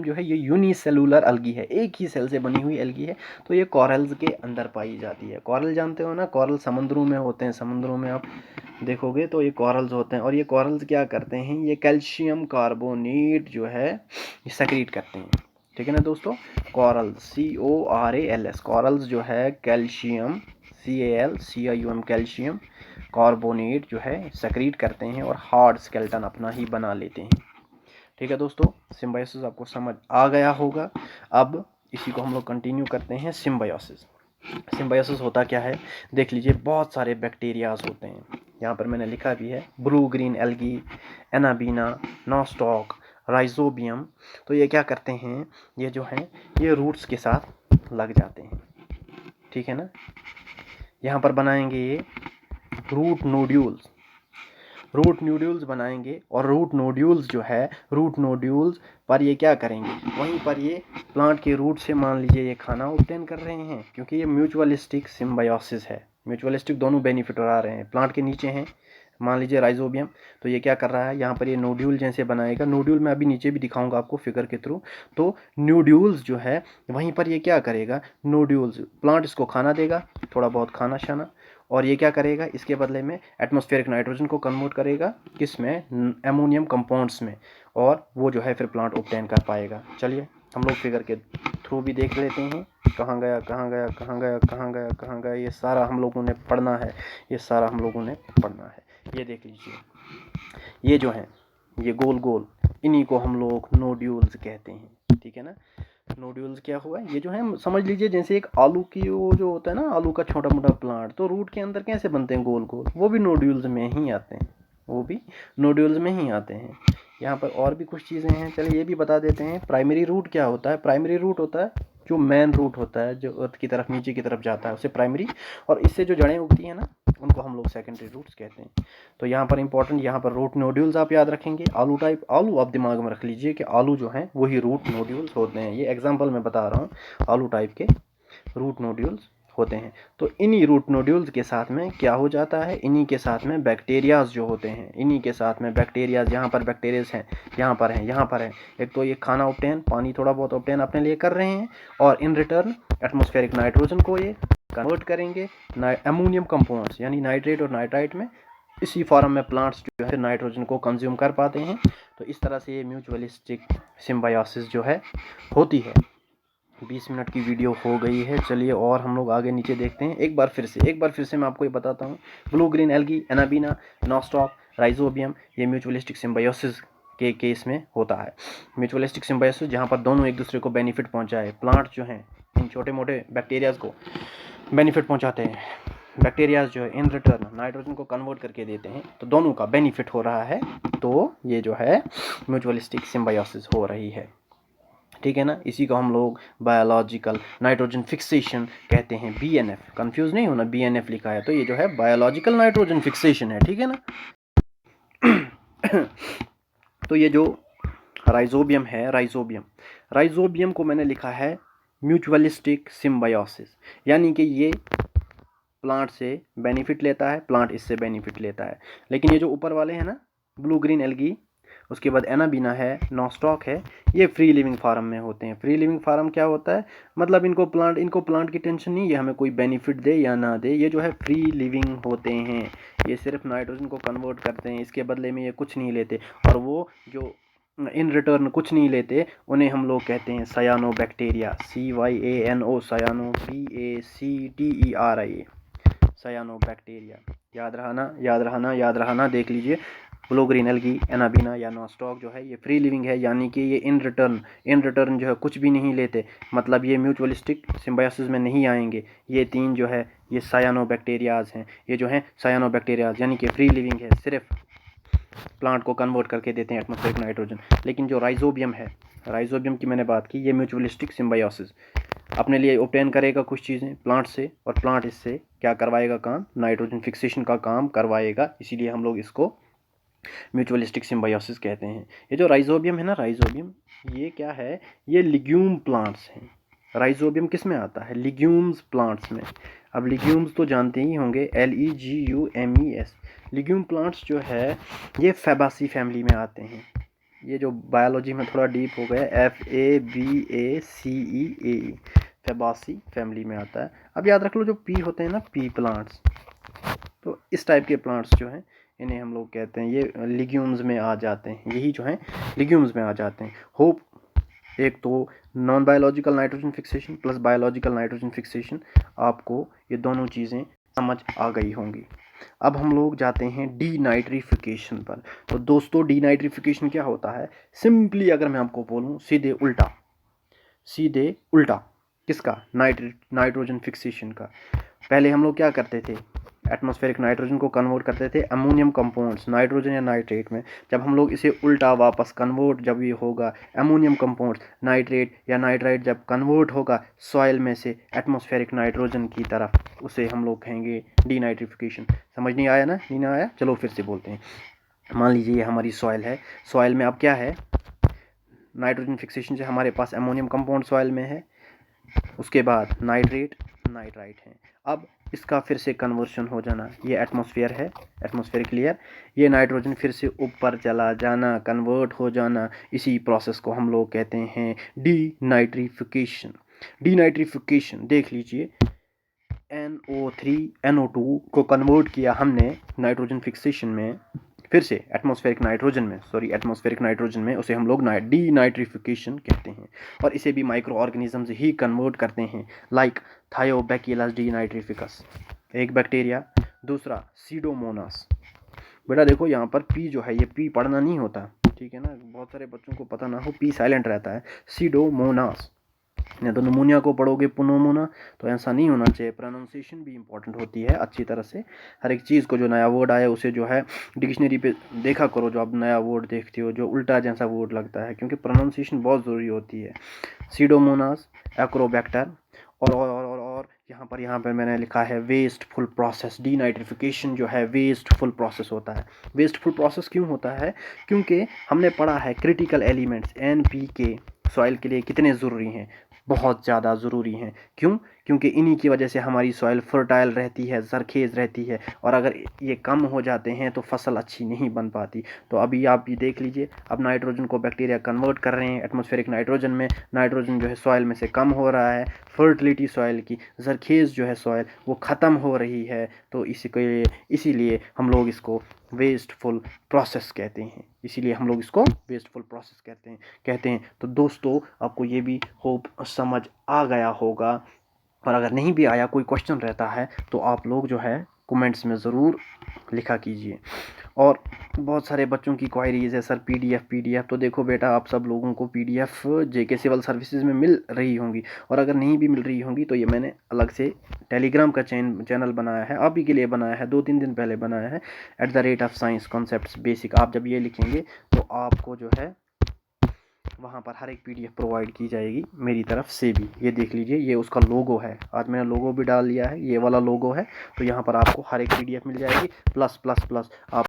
जो है ये यूनिसेलुलर एल्गी है, एक ही सेल से बनी हुई एल्गी है। तो ये कॉरल्स के अंदर पाई जाती है। कॉरल जानते हो ना, कॉरल समुद्रों में होते हैं, समुद्रों में आप देखोगे तो ये कॉरल्स होते हैं, और ये कॉरल्स क्या करते हैं, ये कैल्शियम कार्बोनेट जो है ये सेक्रीट करते हैं। ठीक है ना दोस्तों, कॉरल CORALS, कॉरल्स जो है कैल्शियम, CALCIUM, कैल्शियम कार्बोनेट जो है सेक्रीट करते हैं और हार्ड स्केलेटन अपना ही बना लेते हैं। ठीक है दोस्तों, सिम्बायोसिस आपको समझ आ गया होगा। अब इसी को हम लोग कंटिन्यू करते हैं। सिम्बायोसिस होता क्या है, देख लीजिए, बहुत सारे बैक्टीरियाज होते हैं, यहाँ पर मैंने लिखा भी है, blue green algae, anabaena, nostoc, rhizobium. तो ये क्या करते हैं, ये जो हैं ये रूट्स के साथ लग जाते हैं। ठीक है ना, यहाँ पर बनाएंगे ये रूट नोड्यूल्स बनाएंगे, और रूट नोड्यूल्स पर ये क्या करेंगे, वहीं पर ये प्लांट के रूट से मान लीजिए ये खाना ऑब्टेन कर रहे हैं, क्योंकि ये म्यूचुअलिस्टिक सिम्बायोसिस है, म्यूचुअलिस्टिक दोनों बेनिफिट उठा रहे हैं। प्लांट के नीचे हैं मान लीजिए राइजोबियम, तो ये क्या कर रहा है, यहाँ पर ये नोड्यूल जैसे बनाएगा, नोड्यूल मैं अभी नीचे भी दिखाऊंगा आपको फिगर के थ्रू। तो नोड्यूल्स जो है वहीं पर ये क्या करेगा, नोड्यूल्स, प्लांट इसको खाना देगा, थोड़ा बहुत खाना शाना, और ये क्या करेगा, इसके बदले में एटमॉस्फेरिक नाइट्रोजन को कन्वर्ट करेगा किस में, एमोनियम कंपाउंड्स में, और वो जो है फिर प्लांट ऑब्टेन कर पाएगा। चलिए हम लोग फिगर के थ्रू भी देख लेते हैं, कहाँ गया, ये सारा हम लोगों ने पढ़ना है, ये देख लीजिए, ये जो हैं ये गोल इन्हीं को हम लोग नोड्यूल्स कहते हैं। ठीक है ना, नोड्यूल्स क्या हुआ, ये जो है समझ लीजिए जैसे एक आलू की वो जो होता है ना, आलू का छोटा मोटा प्लांट, तो रूट के अंदर कैसे बनते हैं गोल, वो भी नोड्यूल्स में ही आते हैं, यहाँ पर और भी कुछ चीज़ें हैं, चलिए ये भी बता देते हैं। प्राइमरी रूट क्या होता है, प्राइमरी रूट होता है जो मेन रूट होता है, जो अर्थ की तरफ नीचे की तरफ जाता है, उसे प्राइमरी, और इससे जो जड़ें उगती हैं ना, उनको हम लोग सेकेंडरी रूट्स कहते हैं। तो यहाँ पर इंपॉर्टेंट, यहाँ पर रूट नोड्यूल्स आप याद रखेंगे, आलू आप दिमाग में रख लीजिए कि आलू जो हैं वही रूट नोड्यूल्स होते हैं। ये एग्जाम्पल मैं बता रहा हूँ आलू टाइप के। रूट नोड्यूल्स होते हैं। तो इन्हीं रूट नोड्यूल्स के साथ में क्या हो जाता है, इन्हीं के साथ में बैक्टीरियाज जो होते हैं, इन्हीं के साथ में बैक्टीरियाज, यहाँ पर बैक्टीरियाज हैं, यहाँ पर हैं, यहाँ पर हैं। एक तो ये खाना ऑब्टेन, पानी थोड़ा बहुत ऑब्टेन अपने लिए कर रहे हैं, और इन रिटर्न एटमॉस्फेरिक नाइट्रोजन को ये कन्वर्ट करेंगे अमोनियम कंपाउंड्स यानी नाइट्रेट और नाइट्राइट में। इसी फॉर्म में प्लांट्स जो है नाइट्रोजन को कंज्यूम कर पाते हैं। तो इस तरह से ये म्यूचुअलिस्टिक सिम्बायोसिस जो है होती है। 20 मिनट की वीडियो हो गई है। चलिए और हम लोग आगे नीचे देखते हैं। एक बार फिर से मैं आपको ये बताता हूँ। Blue green algae, anabaena, nostoc, rhizobium, ये म्यूचुअलिस्टिक सिम्बायोसिस के केस में होता है। म्यूचुअलिस्टिक सिम्बायोसिस जहाँ पर दोनों एक दूसरे को बेनिफिट पहुँचाए। प्लांट जो हैं इन छोटे मोटे बैक्टीरियाज को बेनिफिट पहुँचाते हैं, बैक्टीरियाज जो है इन रिटर्न नाइट्रोजन को कन्वर्ट करके देते हैं, तो दोनों का बेनिफिट हो रहा है। तो ये जो है म्यूचुअलिस्टिक सिम्बायोसिस हो रही है, ठीक है ना। इसी को हम लोग बायोलॉजिकल नाइट्रोजन फिक्सेशन कहते हैं, BNF। कंफ्यूज नहीं होना, BNF लिखा है तो ये जो है बायोलॉजिकल नाइट्रोजन फिक्सेशन है, ठीक है ना। तो ये जो राइजोबियम है, राइजोबियम को मैंने लिखा है म्यूचुअलिस्टिक सिम्बायोसिस, यानी कि ये प्लांट से बेनिफिट लेता है, प्लांट इससे बेनिफिट लेता है। लेकिन ये जो ऊपर वाले हैं ना, ब्लू ग्रीन एल्गी, उसके बाद एनाबीना है, नॉस्टॉक है, ये फ्री लिविंग फार्म में होते हैं। फ्री लिविंग फार्म क्या होता है, मतलब इनको प्लांट की टेंशन नहीं, ये हमें कोई बेनिफिट दे या ना दे, ये जो है फ्री लिविंग होते हैं। ये सिर्फ नाइट्रोजन को कन्वर्ट करते हैं, इसके बदले में ये कुछ नहीं लेते, और वो जो इन रिटर्न कुछ नहीं लेते, उन्हें हम लोग कहते हैं सायानोबैक्टीरिया, CYANO, सायानो, BACTERIA, सायानोबैक्टीरिया। याद रहाना, देख लीजिए। ब्लू ग्रीन एल्गी, एनाबीना या नॉस्टॉक जो है ये फ्री लिविंग है, यानी कि ये इन रिटर्न जो है कुछ भी नहीं लेते, मतलब ये म्यूचुअलिस्टिक सिम्बायोसिस में नहीं आएंगे। ये तीन जो है ये सायानोबैक्टीरियाज हैं, ये जो हैं सायानोबैक्टीरियाज, यानी कि फ्री लिविंग है, सिर्फ प्लांट को कन्वर्ट करके देते हैं एटमॉस्फेरिक नाइट्रोजन। लेकिन जो राइजोबियम है, राइजोबियम की मैंने बात की, ये म्यूचुअलिस्टिक सिम्बायोसिस अपने लिए ऑब्टेन करेगा कुछ चीज़ें प्लांट से, और प्लांट इससे क्या करवाएगा काम, नाइट्रोजन फिक्सेशन का काम करवाएगा। इसीलिए हम लोग इसको म्यूचुअलिस्टिक सिम्बायोसिस कहते हैं। ये जो राइजोबियम है ना, राइजोबियम ये क्या है, ये लिग्यूम प्लांट्स हैं। राइजोबियम किस में आता है, लिग्यूम्स प्लांट्स में। अब लिग्यूम्स तो जानते ही होंगे, LEGUMES। लिग्यूम प्लांट्स जो है ये फैबासी फैमिली में आते हैं। ये जो बायोलॉजी में थोड़ा डीप हो गया, FABACEAE, फैबासी फैमिली में आता है। अब याद रख लो, जो पी होते हैं ना, पी प्लांट्स, तो इस टाइप के प्लांट्स जो हैं इन्हें हम लोग कहते हैं, ये लिग्यूम्स में आ जाते हैं। यही जो हैं लिग्यूम्स में आ जाते हैं। होप एक तो non biological nitrogen fixation plus biological nitrogen fixation, आपको ये दोनों चीज़ें समझ आ गई होंगी। अब हम लोग जाते हैं डीनाइट्रिफिकेशन पर। तो दोस्तों डीनाइट्रिफिकेशन क्या होता है, सिंपली अगर मैं आपको बोलूँ, सीधे उल्टा किसका, नाइट्रोजन फिक्सेशन का। पहले हम लोग क्या करते थे, एटमॉस्फेरिक नाइट्रोजन को कन्वर्ट करते थे अमोनियम कंपाउंड्स, नाइट्रोजन या नाइट्रेट में। जब हम लोग इसे उल्टा वापस कन्वर्ट जब ये होगा अमोनियम कंपाउंड्स, नाइट्रेट या नाइट्राइट जब कन्वर्ट होगा सॉइल में से एटमॉस्फेरिक नाइट्रोजन की तरफ, उसे हम लोग कहेंगे डीनाइट्रिफिकेशन। समझ नहीं आया ना, नहीं आया, चलो फिर से बोलते हैं। मान लीजिए ये हमारी सॉइल है, सॉइल में अब क्या है, नाइट्रोजन फिक्सेशन से हमारे पास अमोनियम कंपाउंड सॉइल में है, उसके बाद नाइट्राइट है। अब इसका फिर से कन्वर्शन हो जाना, ये एटमॉस्फेयर है, एटमॉस्फेरिक लेयर, ये नाइट्रोजन फिर से ऊपर चला जाना, कन्वर्ट हो जाना, इसी प्रोसेस को हम लोग कहते हैं डीनाइट्रिफिकेशन। डीनाइट्रिफिकेशन देख लीजिए, NO3 NO2 को कन्वर्ट किया हमने नाइट्रोजन फिक्सेशन में, फिर से एटमॉस्फेरिक नाइट्रोजन में उसे हम लोग डीनाइट्रिफिकेशन कहते हैं। और इसे भी माइक्रो ऑर्गेनिजम्स ही कन्वर्ट करते हैं, लाइक थायोबैक्टीरियस डीनाइट्रिफिकस एक बैक्टीरिया, दूसरा सीडोमोनास। बेटा देखो यहाँ पर पी जो है, ये पी पढ़ना नहीं होता, ठीक है ना, बहुत सारे बच्चों को पता ना हो, पी साइलेंट रहता है, सीडोमोनास। नहीं तो निमोनिया को पढ़ोगे पुनोमोना, तो ऐसा नहीं होना चाहिए। प्रोनाउंसिएशन भी इंपॉर्टेंट होती है अच्छी तरह से, हर एक चीज़ को जो नया वर्ड आया उसे जो है डिक्शनरी पे देखा करो, जो आप नया वर्ड देखते हो जो उल्टा जैसा वर्ड लगता है, क्योंकि प्रोनाउंसिएशन बहुत ज़रूरी होती है। सीडोमोनास, एक्रोबैक्टर, और यहाँ पर मैंने लिखा है वेस्टफुल प्रोसेस। डीनाइट्रिफिकेशन जो है वेस्टफुल प्रोसेस होता है। वेस्टफुल प्रोसेस क्यों होता है, क्योंकि हमने पढ़ा है क्रिटिकल एलिमेंट्स NPK, सॉइल के लिए कितने ज़रूरी हैं, बहुत ज़्यादा ज़रूरी हैं। क्यों? क्योंकि इन्हीं की वजह से हमारी सॉइल फर्टाइल रहती है, ज़रख़ेज़ रहती है, और अगर ये कम हो जाते हैं तो फसल अच्छी नहीं बन पाती। तो अभी आप ये देख लीजिए, अब नाइट्रोजन को बैक्टीरिया कन्वर्ट कर रहे हैं एटमॉस्फेरिक नाइट्रोजन में, नाइट्रोजन जो है सॉइल में से कम हो रहा है, फर्टिलिटी सॉइल की, ज़रख़ेज़ जो है सॉइल वो ख़त्म हो रही है। तो इसीलिए हम लोग इसको वेस्टफुल प्रोसेस कहते हैं, इसीलिए हम लोग इसको वेस्टफुल प्रोसेस कहते हैं। तो दोस्तों, आपको ये भी होप समझ आ गया होगा, और अगर नहीं भी आया, कोई क्वेश्चन रहता है तो आप लोग जो है कमेंट्स में ज़रूर लिखा कीजिए। और बहुत सारे बच्चों की क्वायरीज़ है, सर पीडीएफ। तो देखो बेटा, आप सब लोगों को पीडीएफ जेके सिविल सर्विसेज में मिल रही होंगी, और अगर नहीं भी मिल रही होंगी तो ये मैंने अलग से टेलीग्राम का चैनल बनाया है, आप ही के लिए बनाया है, 2-3 दिन पहले बनाया है, @science concepts basic। आप जब ये लिखेंगे तो आपको जो है वहाँ पर हर एक पीडीएफ प्रोवाइड की जाएगी मेरी तरफ से भी। ये देख लीजिए, ये उसका लोगो है, आज मैंने लोगो भी डाल दिया है, ये वाला लोगो है। तो यहाँ पर आपको हर एक पीडीएफ मिल जाएगी, प्लस प्लस प्लस आप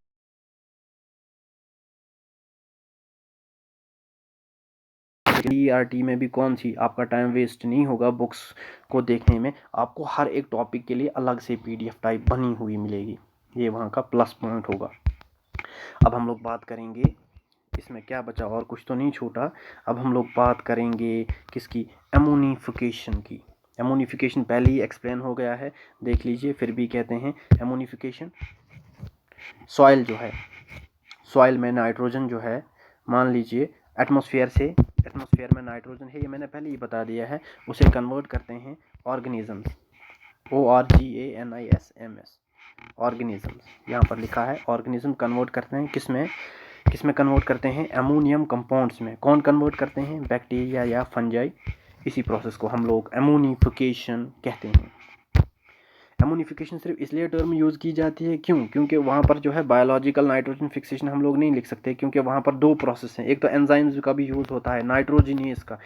ERT में भी कौन सी आपका टाइम वेस्ट नहीं होगा बुक्स को देखने में, आपको हर एक टॉपिक के लिए अलग से पीडीएफ टाइप बनी हुई मिलेगी, ये वहाँ का प्लस पॉइंट होगा। अब हम लोग बात करेंगे, इसमें क्या बचा, और कुछ तो नहीं छूटा। अब हम लोग बात करेंगे किसकी, एमोनिफिकेशन की। एमोनिफिकेशन पहले ही एक्सप्लेन हो गया है, देख लीजिए, फिर भी कहते हैं एमोनिफिकेशन। सॉइल जो है, सॉइल में नाइट्रोजन जो है, मान लीजिए एटमॉस्फेयर में नाइट्रोजन है, ये मैंने पहले ही बता दिया है, उसे कन्वर्ट करते हैं ऑर्गेनिजम्स, ORGANISMS, ऑर्गेनिजम्स, यहाँ पर लिखा है ऑर्गेनिज्म कन्वर्ट करते हैं किसमें कन्वर्ट करते हैं, अमोनियम कंपाउंड्स में। कौन कन्वर्ट करते हैं, बैक्टीरिया या फंजाई। इसी प्रोसेस को हम लोग एमोनिफिकेशन कहते हैं। एमोनिफिकेशन सिर्फ इसलिए टर्म यूज़ की जाती है, क्योंकि वहाँ पर जो है बायोलॉजिकल नाइट्रोजन फिक्सेशन हम लोग नहीं लिख सकते, क्योंकि वहाँ पर 2 प्रोसेस हैं, एक तो एंजाइम्स का भी यूज़ होता है, नाइट्रोजिनेस का,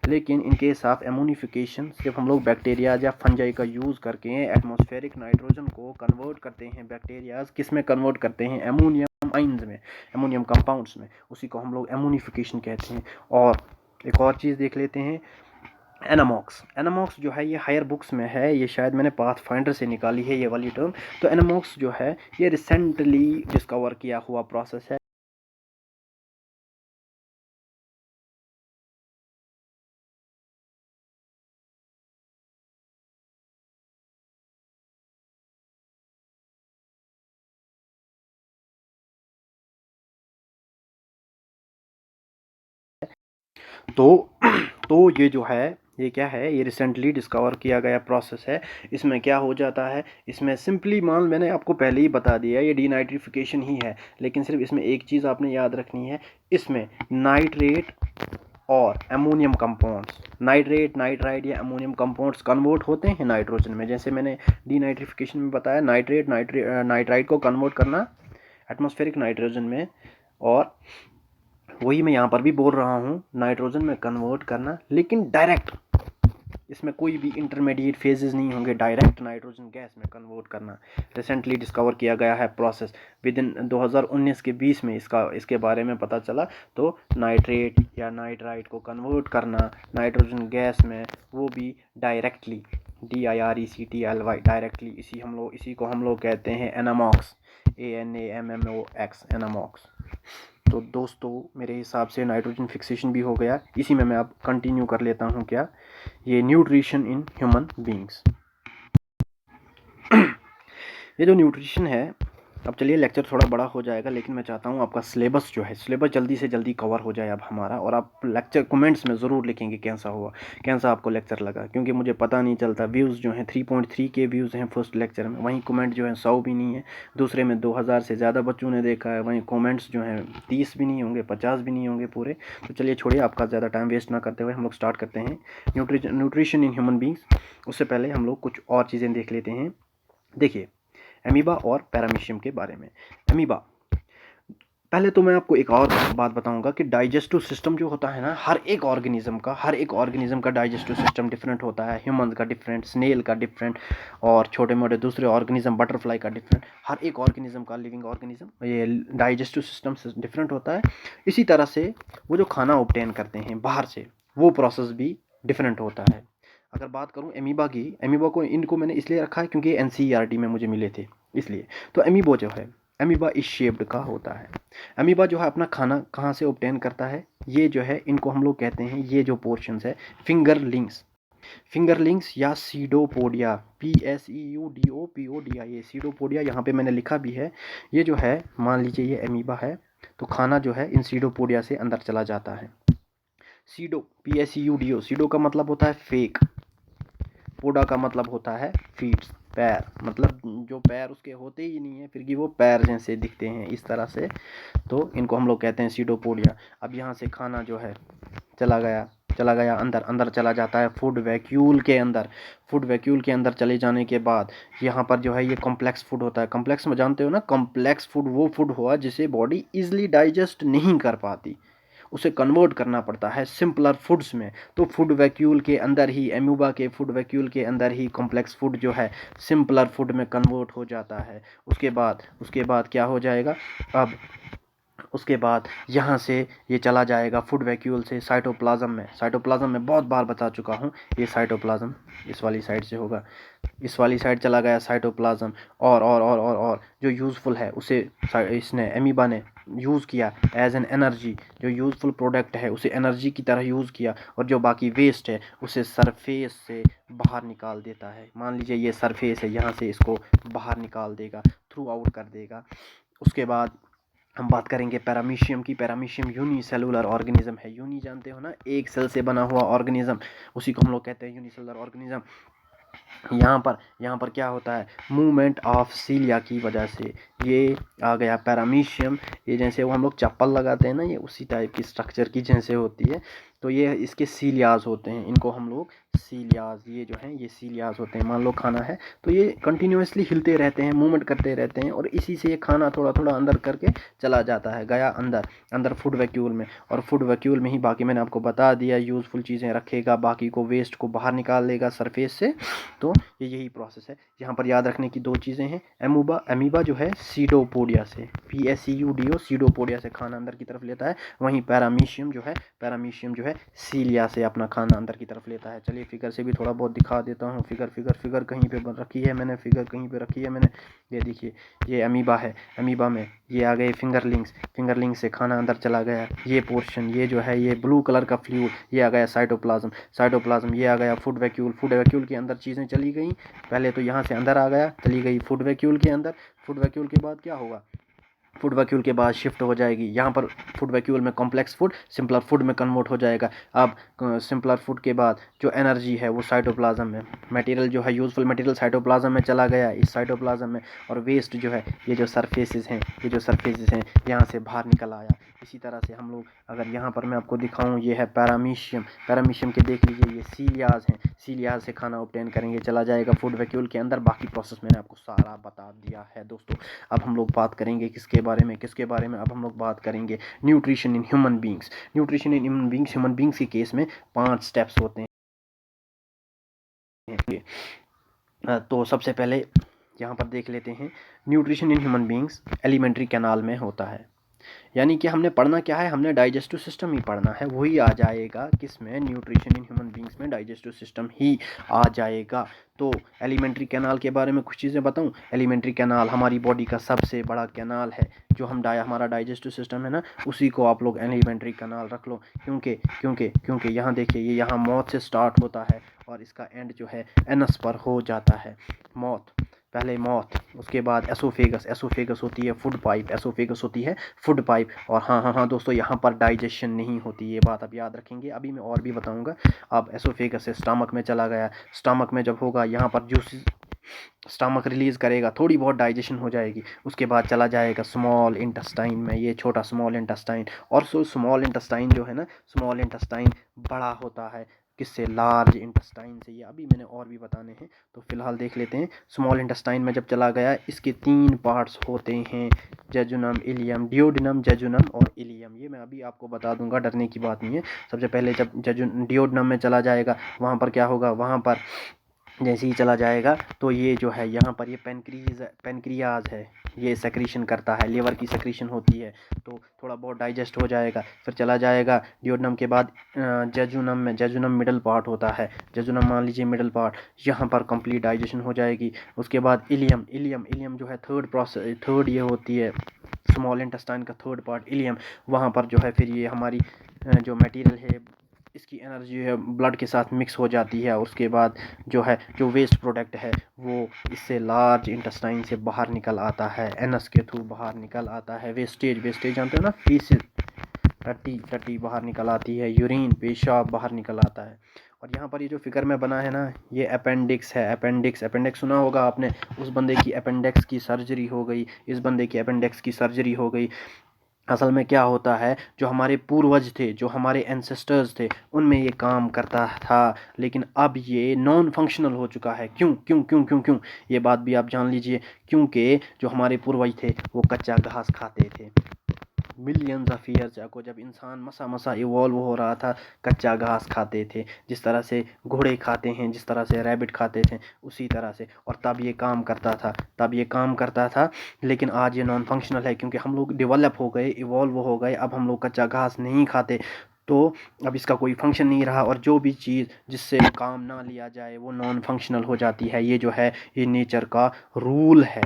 लेकिन इन केस ऑफ एमोनिफिकेशन सिर्फ हम लोग बैक्टीरिया या फंजाई का यूज़ करके एटमॉस्फेरिक नाइट्रोजन को कन्वर्ट करते हैं। बैक्टीरियाज किस में कन्वर्ट करते हैं, एमोनियम आइंस में, एमोनियम कंपाउंड्स में, उसी को हम लोग एमोनिफिकेशन कहते हैं। और एक और चीज़ देख लेते हैं, एनामॉक्स जो है, ये हायर बुक्स में है, ये शायद मैंने पाथफाइंडर से निकाली है ये वाली टर्म। तो एनामॉक्स जो है ये रिसेंटली डिस्कवर किया हुआ प्रोसेस है। तो ये जो है, ये क्या है, ये रिसेंटली डिस्कवर किया गया प्रोसेस है। इसमें क्या हो जाता है, इसमें सिंपली मैंने आपको पहले ही बता दिया, ये डीनाइट्रिफिकेशन ही है, लेकिन सिर्फ इसमें एक चीज़ आपने याद रखनी है, इसमें नाइट्रेट और एमोनियम कंपाउंड्स, नाइट्राइट या एमोनियम कंपाउंड्स कन्वर्ट होते हैं नाइट्रोजन में। जैसे मैंने डीनाइट्रिफिकेशन में बताया, नाइट्राइट को कन्वर्ट करना एटमॉस्फेरिक नाइट्रोजन में, और वही मैं यहाँ पर भी बोल रहा हूँ, नाइट्रोजन में कन्वर्ट करना, लेकिन डायरेक्ट, इसमें कोई भी इंटरमीडिएट फेजेस नहीं होंगे, डायरेक्ट नाइट्रोजन गैस में कन्वर्ट करना रिसेंटली डिस्कवर किया गया है प्रोसेस। विद इन 2019 के 20 में इसके बारे में पता चला। तो नाइट्रेट या नाइट्राइट को कन्वर्ट करना नाइट्रोजन गैस में, वो भी डायरेक्टली, DIRECTLY, डायरेक्टली, इसी को हम लोग कहते हैं एनामॉक्स, ANAMMOX, एनामॉक्स। तो दोस्तों, मेरे हिसाब से नाइट्रोजन फिक्सेशन भी हो गया। इसी में मैं अब कंटिन्यू कर लेता हूँ, क्या, ये न्यूट्रिशन इन ह्यूमन बींग्स। ये जो न्यूट्रिशन है, अब चलिए लेक्चर थोड़ा बड़ा हो जाएगा, लेकिन मैं चाहता हूँ आपका सिलेबस जो है, सिलेबस जल्दी से जल्दी कवर हो जाए अब हमारा, और आप लेक्चर कमेंट्स में ज़रूर लिखेंगे कैसा हुआ, कैसा आपको लेक्चर लगा, क्योंकि मुझे पता नहीं चलता। व्यूज़ जो हैं 3.3 के व्यूज़ हैं फर्स्ट लेक्चर में, वहीं कमेंट जो है 100 भी नहीं है, दूसरे में 2000 से ज़्यादा बच्चों ने देखा है, वहीं कमेंट्स जो हैं 30 भी नहीं होंगे, 50 भी नहीं होंगे पूरे। तो चलिए छोड़िए, आपका ज़्यादा टाइम वेस्ट ना करते हुए हम लोग स्टार्ट करते हैं न्यूट्रिशन इन ह्यूमन बींग्स। उससे पहले हम लोग कुछ और चीज़ें देख लेते हैं। देखिए, एमीबा और पैरामीशियम के बारे में। एमीबा, पहले तो मैं आपको एक और बात बताऊंगा कि डाइजेस्टिव सिस्टम जो होता है ना, हर एक ऑर्गेनिज्म का डाइजेस्टिव सिस्टम डिफरेंट होता है। ह्यूमन का डिफरेंट, स्नेल का डिफरेंट, और छोटे मोटे दूसरे ऑर्गेनिज्म, बटरफ्लाई का डिफरेंट। हर एक ऑर्गेनिज्म का, लिविंग ऑर्गेनिज्म, ये डाइजेस्टिव सिस्टम डिफरेंट होता है। इसी तरह से वो जो खाना ऑब्टेन करते हैं बाहर से, वो प्रोसेस भी डिफरेंट होता है। अगर बात करूँ एमीबा की, एमीबा को इनको मैंने इसलिए रखा है क्योंकि एनसीईआरटी में मुझे मिले थे इसलिए। तो एमीबो जो है, एमीबा इस शेप्ड का होता है। एमीबा जो है अपना खाना कहाँ से ऑब्टेन करता है, ये जो है इनको हम लोग कहते हैं, ये जो पोर्शंस है फिंगरलिंग्स, फिंगरलिंग्स या सीडोपोडिया, PSEUDOPODIA, सीडोपोडिया यहाँ पे मैंने लिखा भी है। ये जो है मान लीजिए ये एमीबा है, तो खाना जो है इन सीडोपोडिया से अंदर चला जाता है। सीडो, PSEUDO, सीडो का मतलब होता है फेक, पोडा का मतलब होता है फीट, पैर, मतलब जो पैर उसके होते ही नहीं है फिर भी वो पैर जैसे दिखते हैं इस तरह से, तो इनको हम लोग कहते हैं सीडोपोडिया। अब यहाँ से खाना जो है चला गया अंदर, अंदर चला जाता है फूड वैक्यूल के अंदर। फूड वैक्यूल के अंदर चले जाने के बाद यहाँ पर जो है ये कॉम्प्लेक्स फूड होता है। कॉम्प्लेक्स में जानते हो ना, कॉम्प्लेक्स फूड वो फूड हुआ जिसे बॉडी इजीली डाइजेस्ट नहीं कर पाती, उसे कन्वर्ट करना पड़ता है सिंपलर फूड्स में। तो फूड वैक्यूल के अंदर ही, एम्यूबा के फूड वैक्यूल के अंदर ही कॉम्प्लेक्स फूड जो है सिंपलर फूड में कन्वर्ट हो जाता है। उसके बाद क्या हो जाएगा, अब उसके बाद यहाँ से ये चला जाएगा फूड वैक्यूल से साइटोप्लाज्म में। साइटोप्लाज्म में बहुत बार बता चुका हूँ, ये साइटोप्लाज्म इस वाली साइड से होगा, इस वाली साइड चला गया साइटोप्लाज्म। और जो यूज़फुल है उसे इसने, एमीबा ने यूज़ किया एज एन एनर्जी, जो यूज़फुल प्रोडक्ट है उसे एनर्जी की तरह यूज़ किया, और जो बाकी वेस्ट है उसे सरफेस से बाहर निकाल देता है। मान लीजिए ये सरफेस है, यहाँ से इसको बाहर निकाल देगा, थ्रू आउट कर देगा। उसके बाद हम बात करेंगे पैरामीशियम की। पैरामीशियम यूनिसेलुलर ऑर्गेनिज्म है। यूनी जानते हो ना, एक सेल से बना हुआ ऑर्गेनिज्म, उसी को हम लोग कहते हैं यूनिसेलुलर ऑर्गेनिज्म। यहाँ पर क्या होता है, मूवमेंट ऑफ सीलिया की वजह से ये आ गया पैरामीशियम। ये जैसे वो हम लोग चप्पल लगाते हैं ना, ये उसी टाइप की स्ट्रक्चर की जैसे होती है। तो ये इसके सीलियाज होते हैं, इनको हम लोग सीलियाज, ये जो हैं ये सीलियाज होते हैं। मान लो खाना है तो ये कंटिन्यूसली हिलते रहते हैं, मूवमेंट करते रहते हैं, और इसी से ये खाना थोड़ा थोड़ा अंदर करके चला जाता है, गया अंदर फूड वैक्यूल में। और फूड वैक्यूल में ही बाकी मैंने आपको बता दिया यूज़फुल चीज़ें रखेगा, बाकी को वेस्ट को बाहर निकाल देगा सरफेस से। तो ये यही प्रोसेस है। यहाँ पर याद रखने की दो चीज़ें हैं, एमीबा जो है सीडोपोडिया से, PSEUDO सीडोपोडिया से खाना अंदर की तरफ लेता है, वहीं पैरामीशियम जो है सीलिया से अपना खाना अंदर की तरफ लेता है। चलिए फिगर से भी थोड़ा बहुत दिखा देता हूँ। फिगर कहीं पे रखी है मैंने, ये देखिए, ये अमीबा है। अमीबा में ये आ गए फिंगरलिंग्स से खाना अंदर चला गया। ये पोर्शन, ये जो है ये ब्लू कलर का फ्लूइड, ये आ गया साइटोप्लाज्म, ये आ गया फूड वैक्यूल के अंदर चीज़ें चली गई। पहले तो यहाँ से अंदर आ गया, चली गई फूड वैक्यूल के अंदर। फूड वैक्यूल के बाद क्या होगा, फूड वैक्यूल के बाद शिफ्ट हो जाएगी यहाँ पर, फूड वैक्यूल में कॉम्प्लेक्स फूड सिंपलर फूड में कन्वर्ट हो जाएगा। अब सिंपलर फूड के बाद जो एनर्जी है वो साइटोप्लाज्म में, मटेरियल जो है यूजफुल मटेरियल साइटोप्लाज्म में चला गया, इस साइटोप्लाज्म में, और वेस्ट जो है ये जो सरफेसेस हैं यहाँ से बाहर निकल आया। इसी तरह से हम लोग, अगर यहाँ पर मैं आपको दिखाऊँ, ये है पैरामीशियम के देख लीजिए, ये सीलियाज हैं, सीलियाज से खाना ऑब्टेन करेंगे, चला जाएगा फूड वैक्यूल के अंदर। बाकी प्रोसेस मैंने आपको सारा बता दिया है दोस्तों। अब हम लोग बात करेंगे किसके बारे में, अब हम लोग बात करेंगे nutrition in human beings. Human beings के केस में 5 स्टेप्स होते हैं। तो सबसे पहले यहाँ पर देख लेते हैं, nutrition in human beings alimentary canal में होता है। यानी कि हमने पढ़ना क्या है, हमने डाइजेस्टिव सिस्टम ही पढ़ना है, वही आ जाएगा किसमें, न्यूट्रिशन इन ह्यूमन बींग्स में डाइजेस्टिव सिस्टम ही आ जाएगा। तो एलिमेंट्री कैनाल के बारे में कुछ चीज़ें बताऊं। एलिमेंट्री कैनाल हमारी बॉडी का सबसे बड़ा कैनाल है, जो हमारा डाइजेस्टिव सिस्टम है ना, उसी को आप लोग एलिमेंट्री कैनाल रख लो। क्योंकि यहाँ देखिए, ये यहाँ मौत से स्टार्ट होता है और इसका एंड जो है एनस पर हो जाता है। पहले मौथ, उसके बाद एसोफेगस होती है फूड पाइप, और हाँ दोस्तों, यहाँ पर डाइजेशन नहीं होती, ये बात आप याद रखेंगे, अभी मैं और भी बताऊँगा। अब एसोफेगस से स्टमक में चला गया, स्टमक में जब होगा यहाँ पर जूसेस, स्टमक रिलीज़ करेगा, थोड़ी बहुत डाइजेशन हो जाएगी। उसके बाद चला जाएगा स्मॉल इंटेस्टाइन में, ये छोटा स्मॉल इंटेस्टाइन। और स्मॉल इंटेस्टाइन जो है ना, स्मॉल इंटेस्टाइन बड़ा होता है किससे, लार्ज इंटेस्टाइन से। ये अभी मैंने और भी बताने हैं, तो फिलहाल देख लेते हैं। स्मॉल इंटेस्टाइन में जब चला गया, इसके 3 पार्ट्स होते हैं, जेजुनम, इलियम, डियोडिनम, जेजुनम और इलियम। ये मैं अभी आपको बता दूंगा, डरने की बात नहीं है। सबसे पहले जब डियोडिनम में चला जाएगा, वहाँ पर क्या होगा, वहाँ पर जैसे ही चला जाएगा तो ये जो है यहाँ पर ये पेनक्रियाज है, ये सेक्रीशन करता है, लीवर की सेक्रीशन होती है, तो थोड़ा बहुत डाइजेस्ट हो जाएगा। फिर चला जाएगा डियोडनम के बाद जेजुनम में, जेजुनम मिडल पार्ट होता है, जेजुनम मान लीजिए मिडल पार्ट, यहाँ पर कंप्लीट डाइजेशन हो जाएगी। उसके बाद इलियम, इलियम जो है थर्ड ये होती है स्मॉल इंटेस्टाइन का थर्ड पार्ट इलियम, वहाँ पर जो है फिर ये हमारी जो मटेरियल है इसकी एनर्जी है ब्लड के साथ मिक्स हो जाती है। उसके बाद जो है जो वेस्ट प्रोडक्ट है वो इससे लार्ज इंटेस्टाइन से बाहर निकल आता है, एनस के थ्रू बाहर निकल आता है। वेस्टेज जानते हो ना, फीसेस, टट्टी बाहर निकल आती है, यूरिन पेशाब बाहर निकल आता है। और यहाँ पर ये जो फिगर में बना है ना, ये अपेंडिक्स है। अपेंडिक्स सुना होगा आपने, उस बंदे की अपेंडिक्स की सर्जरी हो गई, इस बंदे की अपेंडिक्स की सर्जरी हो गई। असल में क्या होता है, जो हमारे पूर्वज थे, जो हमारे एंसेस्टर्स थे, उनमें ये काम करता था, लेकिन अब ये नॉन फंक्शनल हो चुका है। क्यों क्यों क्यों क्यों क्यों ये बात भी आप जान लीजिए। क्योंकि जो हमारे पूर्वज थे वो कच्चा घास खाते थे। मिलियंस ऑफ ईयर्स अगो जब इंसान मसा इवॉल्व हो रहा था, कच्चा घास खाते थे, जिस तरह से घोड़े खाते हैं, जिस तरह से रैबिट खाते थे, उसी तरह से। और तब ये काम करता था, लेकिन आज ये नॉन फंक्शनल है क्योंकि हम लोग डेवलप हो गए, इवॉल्व हो गए, अब हम लोग कच्चा घास नहीं खाते, तो अब इसका कोई फंक्शन नहीं रहा। और जो भी चीज़ जिससे काम ना लिया जाए वो नॉन फंक्शनल हो जाती है। ये जो है ये नेचर का रूल है।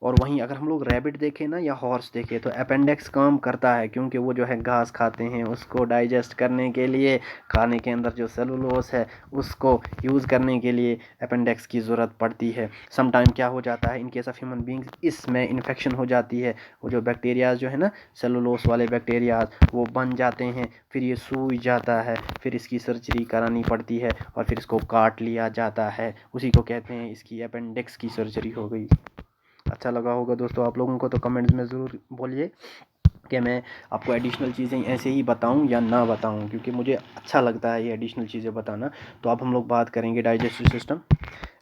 और वहीं अगर हम लोग रैबिट देखें ना या हॉर्स देखें तो अपेंडिक्स काम करता है, क्योंकि वो जो है घास खाते हैं, उसको डाइजेस्ट करने के लिए, खाने के अंदर जो सेलुलोस है उसको यूज़ करने के लिए अपेंडिक्स की ज़रूरत पड़ती है। समटाइम क्या हो जाता है, in case of human beings इसमें इन्फेक्शन हो जाती है, वो जो बैक्टीरियाज जो है ना, सेलुलोस वाले बैक्टीरियाज वो बन जाते हैं, फिर ये सूज जाता है, फिर इसकी सर्जरी करानी पड़ती है और फिर इसको काट लिया जाता है। उसी को कहते हैं इसकी अपेंडिक्स की सर्जरी हो गई। अच्छा लगा होगा दोस्तों आप लोगों को, तो कमेंट्स में ज़रूर बोलिए कि मैं आपको एडिशनल चीज़ें ऐसे ही बताऊं या ना बताऊं, क्योंकि मुझे अच्छा लगता है ये एडिशनल चीज़ें बताना। तो अब हम लोग बात करेंगे डाइजेस्टिव सिस्टम।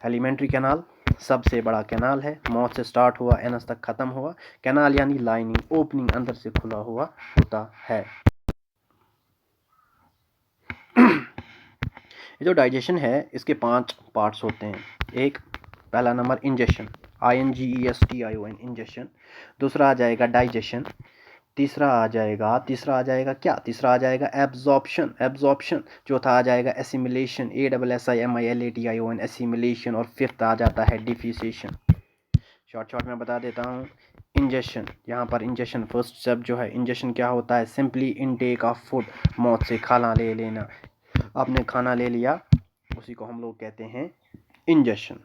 एलिमेंट्री कैनाल सबसे बड़ा कैनाल है, माउथ से स्टार्ट हुआ एनस तक ख़त्म हुआ। कैनाल यानी लाइनिंग, ओपनिंग, अंदर से खुला हुआ होता है। ये जो डाइजेशन है इसके 5 पार्ट्स होते हैं। एक, पहला नंबर इंजेशन, INGESTION, इंजेशन। दूसरा आ जाएगा डाइजेशन। तीसरा आ जाएगा क्या, तीसरा आ जाएगा एब्जॉर्प्शन। चौथा आ जाएगा एसिमिलेशन, ASSIMILATION, एसिमिलेशन। और फिफ्थ आ जाता है डिफ्यूसेशन। शॉर्ट में बता देता हूँ। इंजेशन, यहाँ पर इंजेशन फर्स्ट स्टेप जो है, इंजेशन क्या होता है, सिंपली इनटेक ऑफ फूड, मौत से खाना ले लेना। आपने खाना ले लिया, उसी को हम लोग कहते हैं इंजेशन।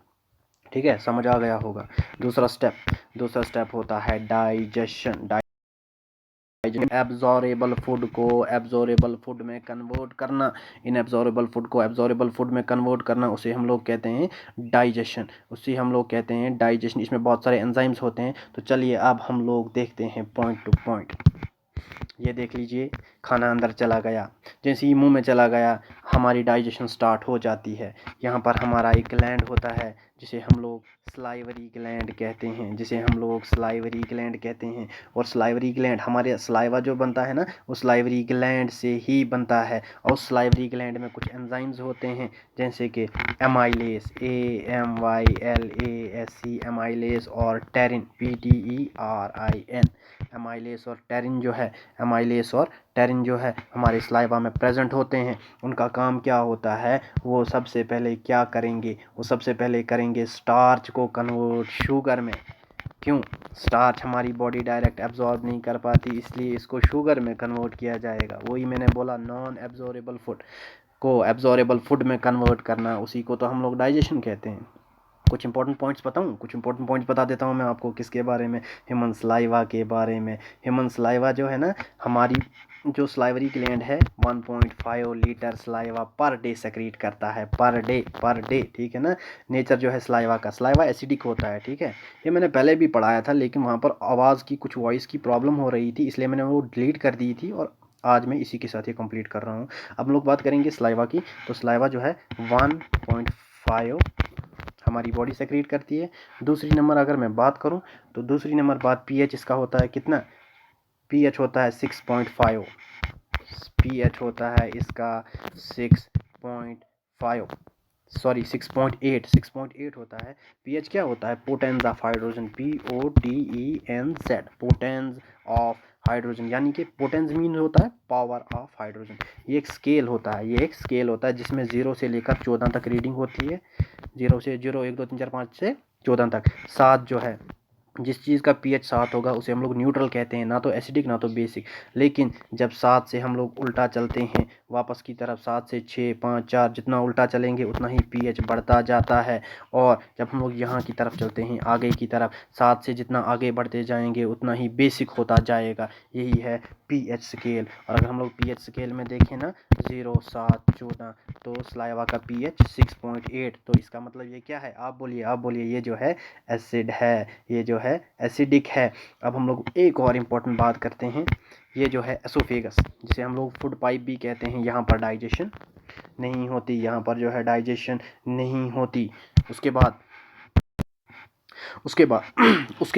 ठीक है, समझ आ गया होगा। दूसरा स्टेप होता है डाइजेशन। एब्जॉर्बेबल फूड को एब्जॉर्बेबल फूड में कन्वर्ट करना, इनएब्जॉर्बेबल फूड को एब्जॉर्बेबल फूड में कन्वर्ट करना, उसे हम लोग कहते हैं डाइजेशन। इसमें बहुत सारे एंजाइम्स होते हैं। तो चलिए अब हम लोग देखते हैं पॉइंट टू पॉइंट। ये देख लीजिए, खाना अंदर चला गया, जैसे ही मुंह में चला गया हमारी डाइजेशन स्टार्ट हो जाती है। यहाँ पर हमारा एक ग्लैंड होता है जिसे हम लोग स्लाइवरी ग्लैंड कहते हैं, और स्लाइवरी ग्लैंड, हमारे स्लाइवा जो बनता है ना, वो स्लाइवरी ग्लैंड से ही बनता है। और स्लाइवरी ग्लैंड में कुछ एंजाइम्स होते हैं, जैसे कि एमाइलेस, AMYLASE, एमाइलेस, और टेरिन, PTERIN। एमाइलेस और टेरिन जो है हमारे स्लाइवा में प्रेजेंट होते हैं। उनका काम क्या होता है, वो सबसे पहले क्या करेंगे, स्टार्च को कन्वर्ट शुगर में। क्यों, स्टार्च हमारी बॉडी डायरेक्ट एब्जॉर्ब नहीं कर पाती, इसलिए इसको शुगर में कन्वर्ट किया जाएगा। वही मैंने बोला, नॉन एब्जॉर्बेबल फूड को एब्जॉर्बेबल फूड में कन्वर्ट करना, उसी को तो हम लोग डाइजेशन कहते हैं। कुछ इंपॉर्टेंट पॉइंट्स बता देता हूँ मैं आपको। किसके बारे में, ह्यूमन स्लाइवा के बारे में। ह्यूमन स्लाइवा जो है ना, हमारी जो स्लाइवरी ग्लैंड है 1.5 litre saliva per day secrete करता है, पर डे। ठीक है ना। नेचर जो है स्लाइवा एसिडिक होता है। ठीक है, ये मैंने पहले भी पढ़ाया था, लेकिन वहाँ पर आवाज़ की कुछ वॉइस की प्रॉब्लम हो रही थी, इसलिए मैंने वो डिलीट कर दी थी, और आज मैं इसी के साथ ही कंप्लीट कर रहा हूँ। अब लोग बात करेंगे स्लाइवा की। तो स्लाइवा जो है 1.5 हमारी बॉडी सेक्रेट करती है। दूसरी नंबर अगर मैं बात करूं तो दूसरी नंबर बात पीएच इसका होता है कितना, पीएच होता है 6.5, पीएच होता है इसका 6.5, सॉरी 6.8 होता है। पीएच क्या होता है? Potence of hydrogen, POTENZ, potence of hydrogen, यानी कि पोटेंस मीन होता है पावर ऑफ हाइड्रोजन। ये एक स्केल होता है, ये एक स्केल होता है जिसमें 0 से लेकर 14 तक रीडिंग होती है। 0 से 0 1 2 3 4 5 से 14 तक। 7 जो है, जिस चीज़ का पीएच 7 होगा उसे हम लोग न्यूट्रल कहते हैं, ना तो एसिडिक ना तो बेसिक। लेकिन जब 7 से हम लोग उल्टा चलते हैं वापस की तरफ, 7 से 6 5 4, जितना उल्टा चलेंगे उतना ही पीएच बढ़ता जाता है। और जब हम लोग यहाँ की तरफ चलते हैं आगे की तरफ, 7 से जितना आगे बढ़ते जाएंगे उतना ही बेसिक होता जाएगा। यही है पीएच स्केल। और अगर हम लोग पीएच स्केल में देखें ना, 0 7 14, तो सलाइवा का पीएच 6.8। तो इसका मतलब ये क्या है? आप बोलिए, ये जो है एसिड है, ये जो है एसिडिक है। अब हम लोग एक और इम्पोर्टेंट बात करते हैं। ये जो है एसोफेगस, जिसे हम लोग फूड पाइप भी कहते हैं, यहाँ पर डाइजेशन नहीं होती, यहाँ पर जो है डाइजेशन नहीं होती। उसके बाद उसके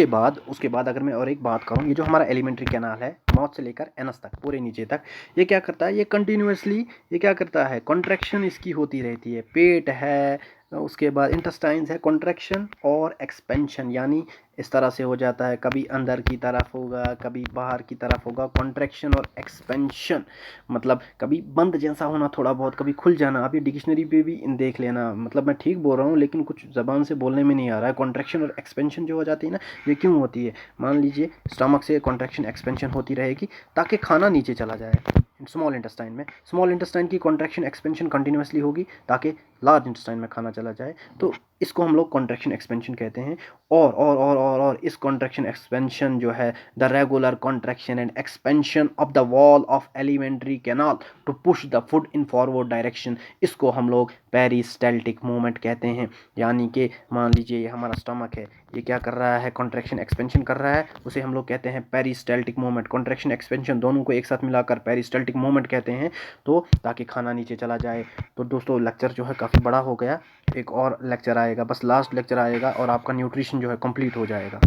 बाद उसके बाद अगर मैं और एक बात करूँ, ये जो हमारा एलिमेंट्री कैनाल है माउथ से लेकर एनस तक, पूरे नीचे तक, ये क्या करता है? ये कंटिन्यूसली ये क्या करता है? कॉन्ट्रैक्शन इसकी होती रहती है। पेट है, उसके बाद इंटेस्टाइन्स है, कॉन्ट्रैक्शन और एक्सपेंशन, यानी इस तरह से हो जाता है, कभी अंदर की तरफ होगा कभी बाहर की तरफ होगा। कॉन्ट्रैक्शन और एक्सपेंशन मतलब कभी बंद जैसा होना थोड़ा बहुत, कभी खुल जाना। आप ये डिक्शनरी पे भी देख लेना, मतलब मैं ठीक बोल रहा हूँ लेकिन कुछ ज़बान से बोलने में नहीं आ रहा है। कॉन्ट्रैक्शन और एक्सपेंशन जो हो जाती है ना, ये क्यों होती है? मान लीजिए स्टमक से कॉन्ट्रैक्शन एक्सपेंशन होती रहेगी ताकि खाना नीचे चला जाए स्मॉल इंटेस्टाइन में। स्मॉल इंटेस्टाइन की कॉन्ट्रैक्शन एक्सपेंशन कंटिन्यूसली होगी ताकि लार्ज इंटेस्टाइन में खाना चला जाए। तो इसको हम लोग कॉन्ट्रैक्शन एक्सपेंशन कहते हैं। और इस कॉन्ट्रैक्शन एक्सपेंशन जो है, the regular contraction and expansion of the wall of elementary canal to push the food in forward direction, इसको हम लोग पेरिस्टाल्टिक मूवमेंट कहते हैं। यानी कि मान लीजिए ये हमारा स्टमक है, ये क्या कर रहा है? कॉन्ट्रैक्शन एक्सपेंशन कर रहा है, उसे हम लोग कहते हैं पेरिस्टाल्टिक मूवमेंट। कॉन्ट्रैक्शन एक्सपेंशन दोनों को एक साथ मिलाकर पेरिस्टाल्टिक मूवमेंट कहते हैं, तो ताकि खाना नीचे चला जाए। तो दोस्तों लेक्चर जो है काफ़ी बड़ा हो गया, एक और लेक्चर आएगा, बस लास्ट लेक्चर आएगा और आपका न्यूट्रिशन जो है कंप्लीट हो जाएगा।